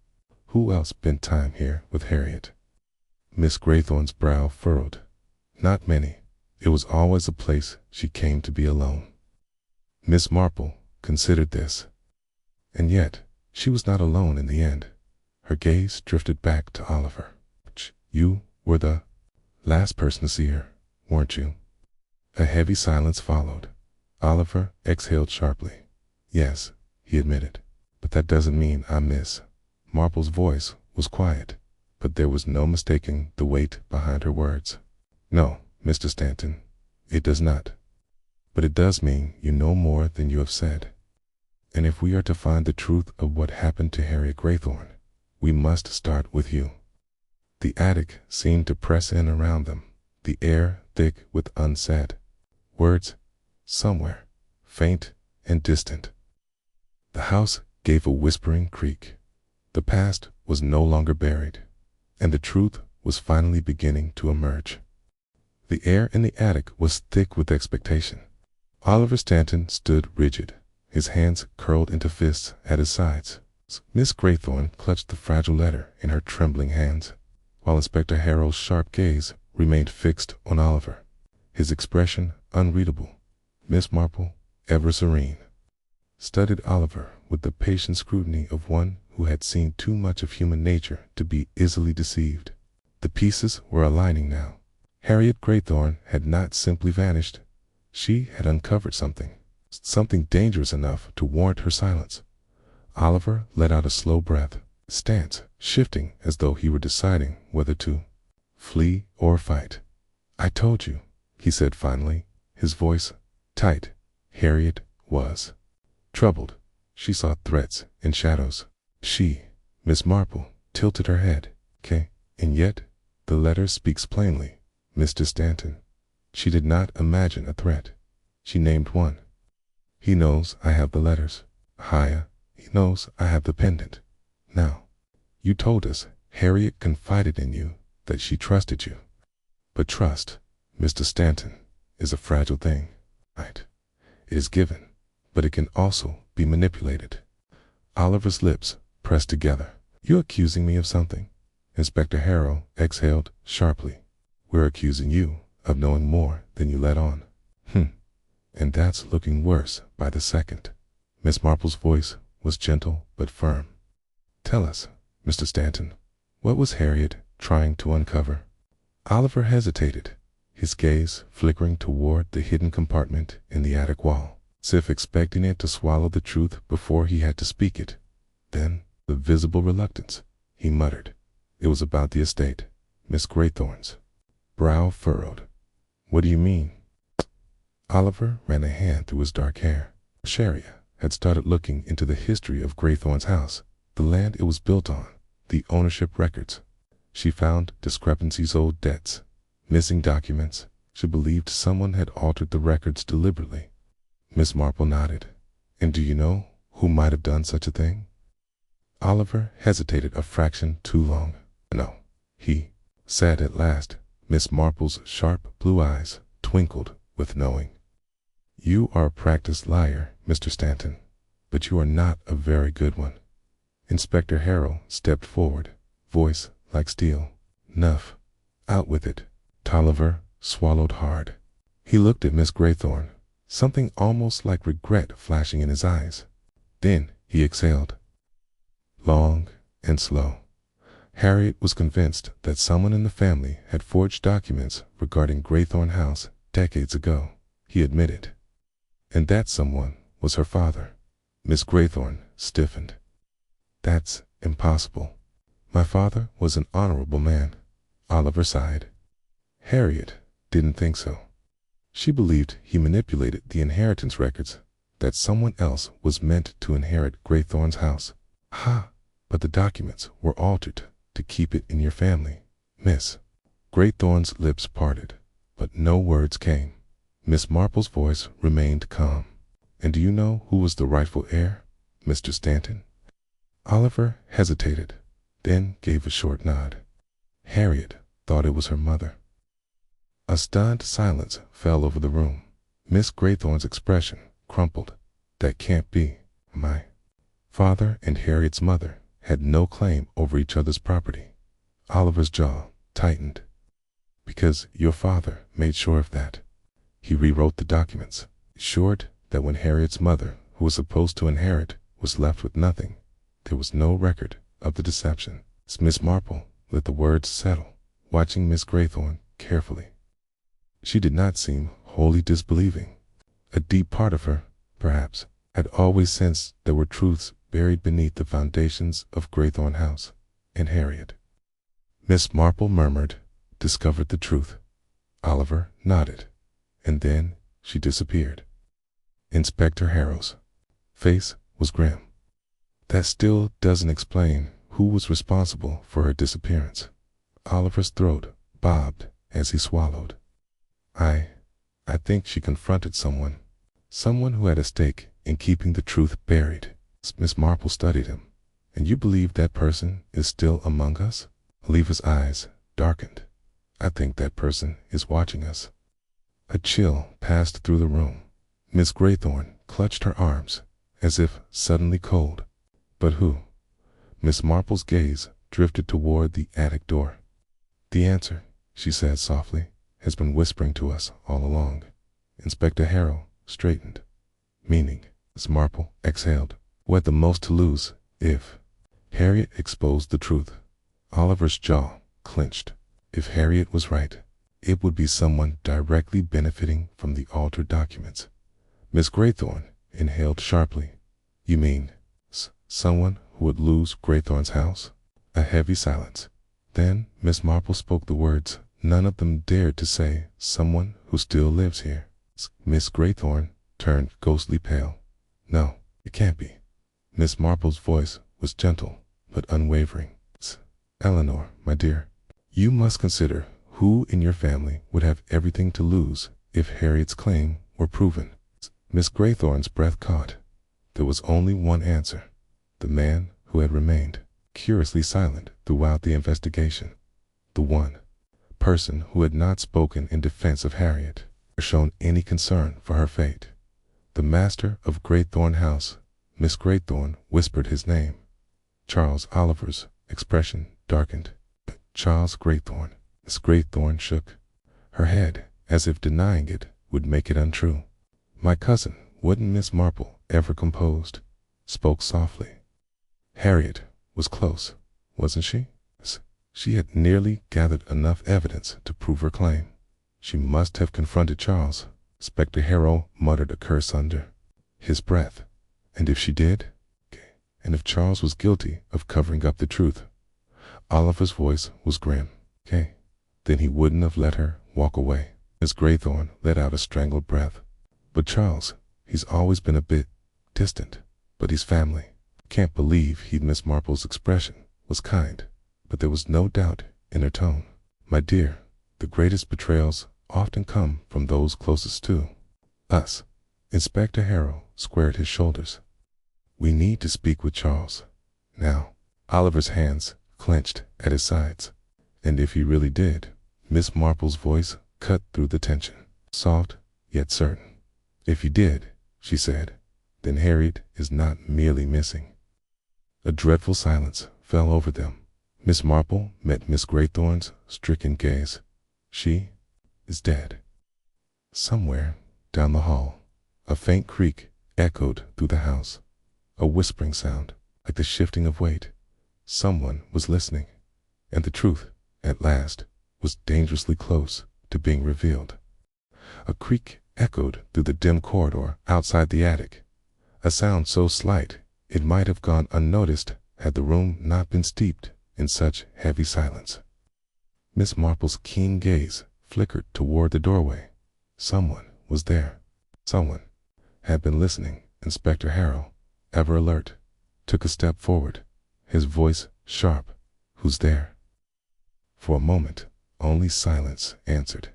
Speaker 1: Who else spent time here with Harriet? Miss Graythorne's brow furrowed. Not many. It was always a place she came to be alone. Miss Marple considered this. And yet, she was not alone in the end. Her gaze drifted back to Oliver. You were the last person to see her, weren't you? A heavy silence followed. Oliver exhaled sharply. Yes, he admitted. But that doesn't mean I'm Miss Marple's voice was quiet, but there was no mistaking the weight behind her words. No, Mr. Stanton, it does not. But it does mean you know more than you have said. And if we are to find the truth of what happened to Harriet Graythorne, we must start with you. The attic seemed to press in around them, the air thick with unsaid words, somewhere, faint and distant. The house gave a whispering creak. The past was no longer buried, and the truth was finally beginning to emerge. The air in the attic was thick with expectation. Oliver Stanton stood rigid, his hands curled into fists at his sides. Miss Graythorne clutched the fragile letter in her trembling hands, while Inspector Harrow's sharp gaze remained fixed on Oliver, his expression unreadable. Miss Marple, ever serene, studied Oliver with the patient scrutiny of one who had seen too much of human nature to be easily deceived. The pieces were aligning now. Harriet Graythorne had not simply vanished. She had uncovered something dangerous enough to warrant her silence. Oliver let out a slow breath, stance shifting as though he were deciding whether to flee or fight. I told you, he said finally, his voice tight. Harriet was troubled. She saw threats in shadows. She, Miss Marple, tilted her head. And yet, the letter speaks plainly, Mr. Stanton. She did not imagine a threat. She named one. He knows I have the letters. He knows I have the pendant. Now, you told us Harriet confided in you, that she trusted you. But trust, Mr. Stanton, is a fragile thing. Right? It is given, but it can also be manipulated. Oliver's lips pressed together. You're accusing me of something. Inspector Harrow exhaled sharply. We're accusing you of knowing more than you let on. And that's looking worse by the second. Miss Marple's voice was gentle but firm. Tell us, Mr. Stanton, what was Harriet trying to uncover? Oliver hesitated, his gaze flickering toward the hidden compartment in the attic wall, as if expecting it to swallow the truth before he had to speak it. Then, with visible reluctance, he muttered. It was about the estate. Miss Graythorne's brow furrowed. What do you mean? Oliver ran a hand through his dark hair. Sharia had started looking into the history of Graythorne's house, the land it was built on, the ownership records. She found discrepancies, old debts, missing documents. She believed someone had altered the records deliberately. Miss Marple nodded. And do you know who might have done such a thing? Oliver hesitated a fraction too long. No, he said at last. Miss Marple's sharp blue eyes twinkled with knowing. You are a practiced liar, Mr. Stanton, but you are not a very good one. Inspector Harrow stepped forward, voice like steel. Nuff. Out with it. Tolliver swallowed hard. He looked at Miss Graythorne, something almost like regret flashing in his eyes. Then he exhaled. Long and slow. Harriet was convinced that someone in the family had forged documents regarding Graythorne House decades ago, he admitted. And that someone was her father. Miss Graythorne stiffened. That's impossible. My father was an honorable man, Oliver sighed. Harriet didn't think so. She believed he manipulated the inheritance records, that someone else was meant to inherit Graythorne's house. Ha! But the documents were altered to keep it in your family, Miss. Graythorne's lips parted, but no words came. Miss Marple's voice remained calm. And do you know who was the rightful heir, Mr. Stanton? Oliver hesitated, then gave a short nod. Harriet thought it was her mother. A stunned silence fell over the room. Miss Graythorne's expression crumpled. That can't be. My father and Harriet's mother had no claim over each other's property. Oliver's jaw tightened. Because your father made sure of that. He rewrote the documents, assured that when Harriet's mother, who was supposed to inherit, was left with nothing, there was no record of the deception. Miss Marple let the words settle, watching Miss Graythorne carefully. She did not seem wholly disbelieving. A deep part of her, perhaps, had always sensed there were truths buried beneath the foundations of Graythorne House and Harriet. Miss Marple murmured, discovered the truth. Oliver nodded, and then she disappeared. Inspector Harrow's face was grim. That still doesn't explain who was responsible for her disappearance. Oliver's throat bobbed as he swallowed. I think she confronted someone who had a stake in keeping the truth buried. Miss Marple studied him. And you believe that person is still among us? Oliver's eyes darkened. I think that person is watching us. A chill passed through the room. Miss Graythorne clutched her arms, as if suddenly cold. But who? Miss Marple's gaze drifted toward the attic door. The answer, she said softly, has been whispering to us all along. Inspector Harrow straightened. Meaning, Miss Marple exhaled. Who had the most to lose if Harriet exposed the truth? Oliver's jaw clenched. If Harriet was right, it would be someone directly benefiting from the altered documents. Miss Graythorne inhaled sharply. You mean someone who would lose Graythorne's house? A heavy silence. Then Miss Marple spoke the words none of them dared to say, someone who still lives here. Miss Graythorne turned ghostly pale. No, it can't be. Miss Marple's voice was gentle but unwavering. Eleanor, my dear, you must consider who in your family would have everything to lose if Harriet's claim were proven. Miss Graythorne's breath caught. There was only one answer. The man who had remained curiously silent throughout the investigation. The one person who had not spoken in defense of Harriet or shown any concern for her fate. The master of Graythorne House. Miss Graythorne whispered his name. Charles. Oliver's expression darkened. Charles Graythorne. Miss Graythorne shook her head as if denying it would make it untrue. My cousin, wouldn't Miss Marple ever composed, spoke softly. Harriet was close, wasn't she? She had nearly gathered enough evidence to prove her claim. She must have confronted Charles. Inspector Harrow muttered a curse under his breath. And if she did? And if Charles was guilty of covering up the truth? Oliver's voice was grim. Then he wouldn't have let her walk away. Miss Graythorne let out a strangled breath. But Charles, he's always been a bit distant, but he's family. Can't believe he'd. Miss Marple's expression was kind, but there was no doubt in her tone. My dear, the greatest betrayals often come from those closest to us. Inspector Harrow squared his shoulders. We need to speak with Charles. Now. Oliver's hands clenched at his sides. And if he really did, Miss Marple's voice cut through the tension, soft yet certain. If he did, she said, then Harriet is not merely missing. A dreadful silence fell over them. Miss Marple met Miss Graythorne's stricken gaze. She is dead. Somewhere down the hall, a faint creak echoed through the house, a whispering sound like the shifting of weight. Someone was listening, and the truth, at last, was dangerously close to being revealed. A creak echoed through the dim corridor outside the attic, a sound so slight it might have gone unnoticed had the room not been steeped in such heavy silence. Miss Marple's keen gaze flickered toward the doorway. Someone was there. Someone had been listening. Inspector Harrow, ever alert, took a step forward, his voice sharp. Who's there? For a moment, only silence answered.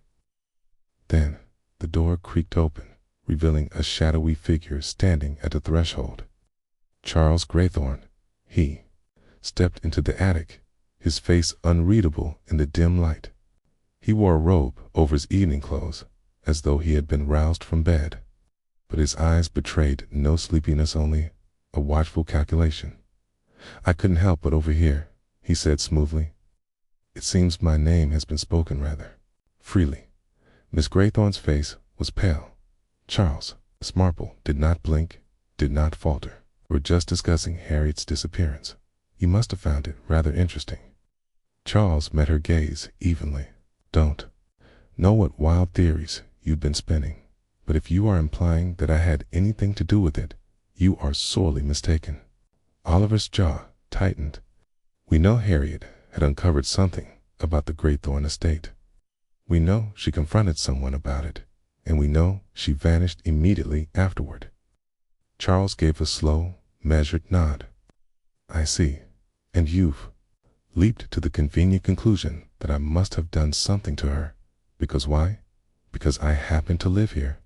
Speaker 1: Then the door creaked open, revealing a shadowy figure standing at the threshold. Charles Graythorne. He stepped into the attic, his face unreadable in the dim light. He wore a robe over his evening clothes, as though he had been roused from bed. But his eyes betrayed no sleepiness, only a watchful calculation. I couldn't help but overhear, he said smoothly. It seems my name has been spoken rather freely. Miss Graythorne's face was pale. Charles. Miss Marple did not blink, did not falter. We're just discussing Harriet's disappearance. You must have found it rather interesting. Charles met her gaze evenly. Don't know what wild theories you've been spinning, but if you are implying that I had anything to do with it, you are sorely mistaken. Oliver's jaw tightened. We know Harriet had uncovered something about the Graythorne estate. We know she confronted someone about it, and we know she vanished immediately afterward. Charles gave a slow, measured nod. I see. And you've leaped to the convenient conclusion that I must have done something to her. Because why? Because I happen to live here.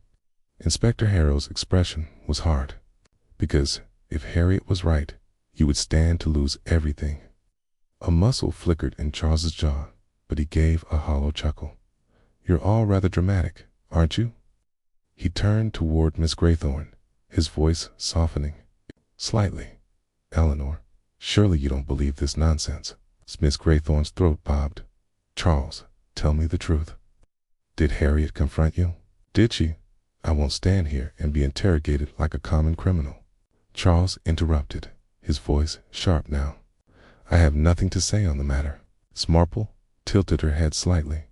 Speaker 1: Inspector Harrow's expression was hard. Because if Harriet was right, you would stand to lose everything. A muscle flickered in Charles's jaw, but he gave a hollow chuckle. You're all rather dramatic, aren't you? He turned toward Miss Graythorne, his voice softening slightly. Eleanor, surely you don't believe this nonsense. Miss Graythorne's throat bobbed. Charles, tell me the truth. Did Harriet confront you? Did she? I won't stand here and be interrogated like a common criminal. Charles interrupted, his voice sharp now. I have nothing to say on the matter. Miss Marple tilted her head slightly.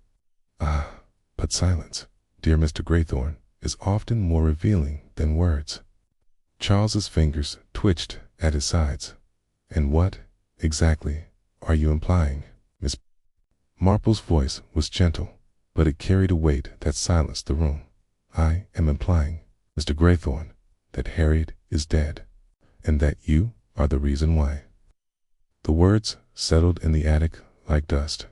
Speaker 1: Ah, but silence, dear Mr. Graythorne, is often more revealing than words. Charles's fingers twitched at his sides. And what, exactly, are you implying? Miss Marple's voice was gentle, but it carried a weight that silenced the room. I am implying, Mr. Graythorne, that Harriet is dead, and that you are the reason why. The words settled in the attic like dust.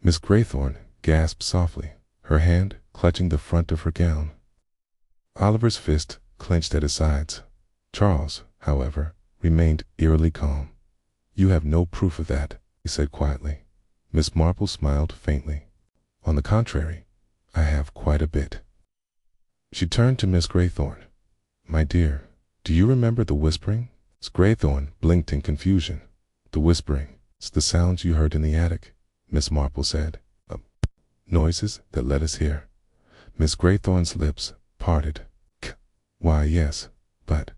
Speaker 1: Miss Graythorne gasped softly, her hand clutching the front of her gown. Oliver's fist clenched at his sides. Charles, however, remained eerily calm. You have no proof of that, he said quietly. Miss Marple smiled faintly. On the contrary, I have quite a bit. She turned to Miss Graythorne. My dear, do you remember the whispering? Miss Graythorne blinked in confusion. The whispering, it's the sounds you heard in the attic, Miss Marple said. Noises that led us here. Miss Graythorne's lips parted. Why, yes, but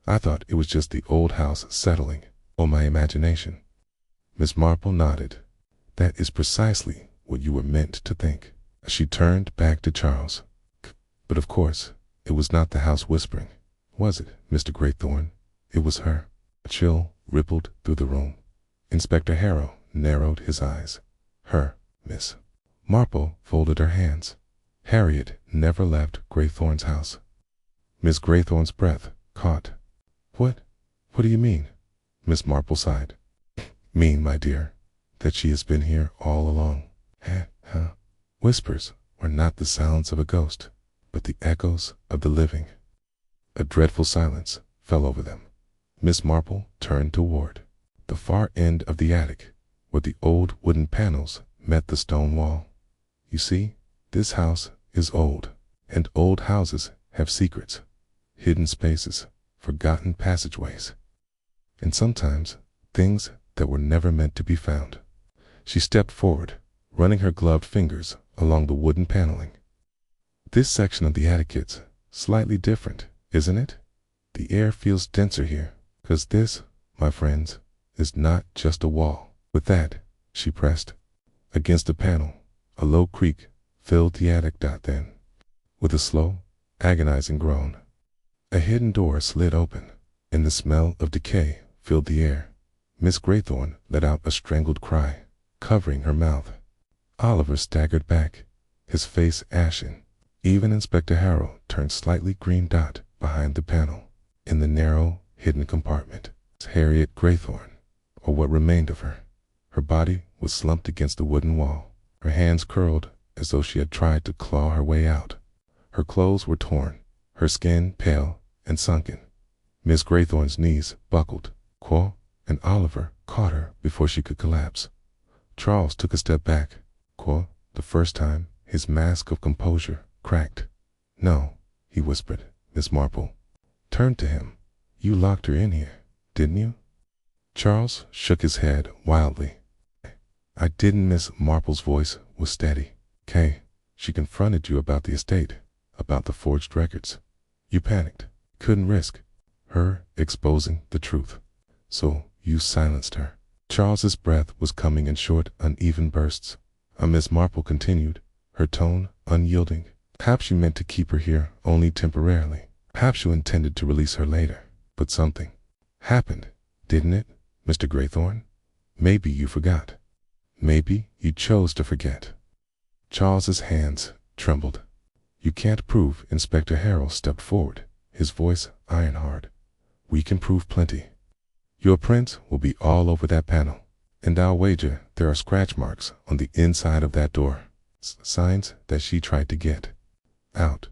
Speaker 1: I thought it was just the old house settling, or my imagination. Miss Marple nodded. That is precisely what you were meant to think. She turned back to Charles. But of course, it was not the house whispering, was it, Mr. Graythorne? It was her. A chill rippled through the room. Inspector Harrow narrowed his eyes. Her, Miss Marple folded her hands. Harriet never left Graythorne's house. Miss Graythorne's breath caught. What do you mean? Miss Marple sighed. Mean, my dear, that she has been here all along. Whispers are not the sounds of a ghost, but the echoes of the living. A dreadful silence fell over them. Miss Marple turned toward the far end of the attic, where the old wooden panels met the stone wall. You see, this house is old, and old houses have secrets, hidden spaces, forgotten passageways, and sometimes things that were never meant to be found. She stepped forward, running her gloved fingers along the wooden paneling. This section of the attic is slightly different, isn't it? The air feels denser here, 'cause this, my friends, is not just a wall. With that, she pressed against a panel. A low creak filled the attic. Then, with a slow, agonizing groan, a hidden door slid open, and the smell of decay filled the air. Miss Graythorne let out a strangled cry, covering her mouth. Oliver staggered back, his face ashen. Even Inspector Harrow turned slightly green dot behind the panel. In the narrow, hidden compartment, Harriet Graythorne, or what remained of her. Her body was slumped against the wooden wall, her hands curled as though she had tried to claw her way out. Her clothes were torn, her skin pale and sunken. Miss Graythorne's knees buckled, and Oliver caught her before she could collapse. Charles took a step back. The first time, his mask of composure cracked. "No," he whispered. Miss Marple turned to him. "You locked her in here, didn't you?" Charles shook his head wildly. "I didn't." Miss Marple's voice was steady. "Kay, she confronted you about the estate, about the forged records. You panicked, couldn't risk her exposing the truth. So you silenced her." Charles's breath was coming in short, uneven bursts. Miss Marple continued, her tone unyielding. "Perhaps you meant to keep her here only temporarily. Perhaps you intended to release her later. But something happened, didn't it, Mr. Graythorne? Maybe you forgot. Maybe you chose to forget." Charles's hands trembled. "You can't prove." Inspector Harrow stepped forward, his voice iron-hard. "We can prove plenty. Your print will be all over that panel, and I'll wager there are scratch marks on the inside of that door. Signs that she tried to get out."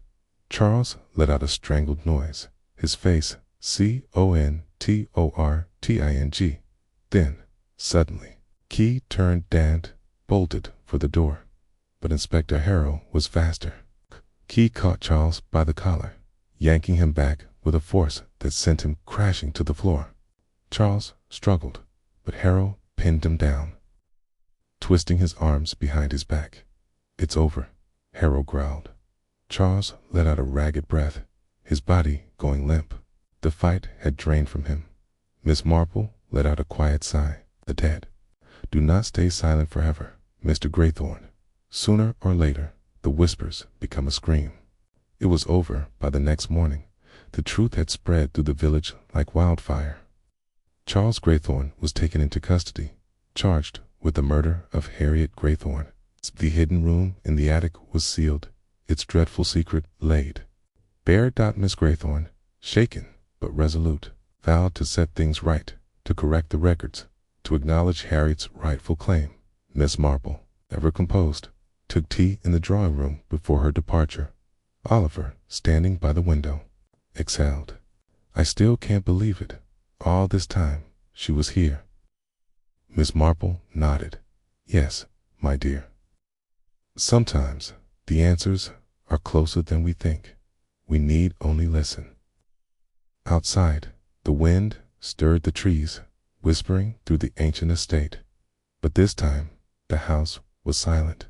Speaker 1: Charles let out a strangled noise, his face contorting. Then, suddenly, key turned and bolted for the door. But Inspector Harrow was faster. Key caught Charles by the collar, yanking him back with a force that sent him crashing to the floor. Charles struggled, but Harrow pinned him down, twisting his arms behind his back. "It's over," Harrow growled. Charles let out a ragged breath, his body going limp. The fight had drained from him. Miss Marple let out a quiet sigh. "The dead do not stay silent forever, Mr. Graythorne. Sooner or later, the whispers become a scream." It was over by the next morning. The truth had spread through the village like wildfire. Charles Graythorne was taken into custody, charged with the murder of Harriet Graythorne. The hidden room in the attic was sealed, its dreadful secret laid bare. Miss Graythorne, shaken but resolute, vowed to set things right, to correct the records, to acknowledge Harriet's rightful claim. Miss Marple, ever composed, took tea in the drawing room before her departure. Oliver, standing by the window, exhaled. "I still can't believe it. All this time, she was here." Miss Marple nodded. "Yes, my dear. Sometimes the answers are closer than we think. We need only listen." Outside, the wind stirred the trees, whispering through the ancient estate. But this time, the house was silent.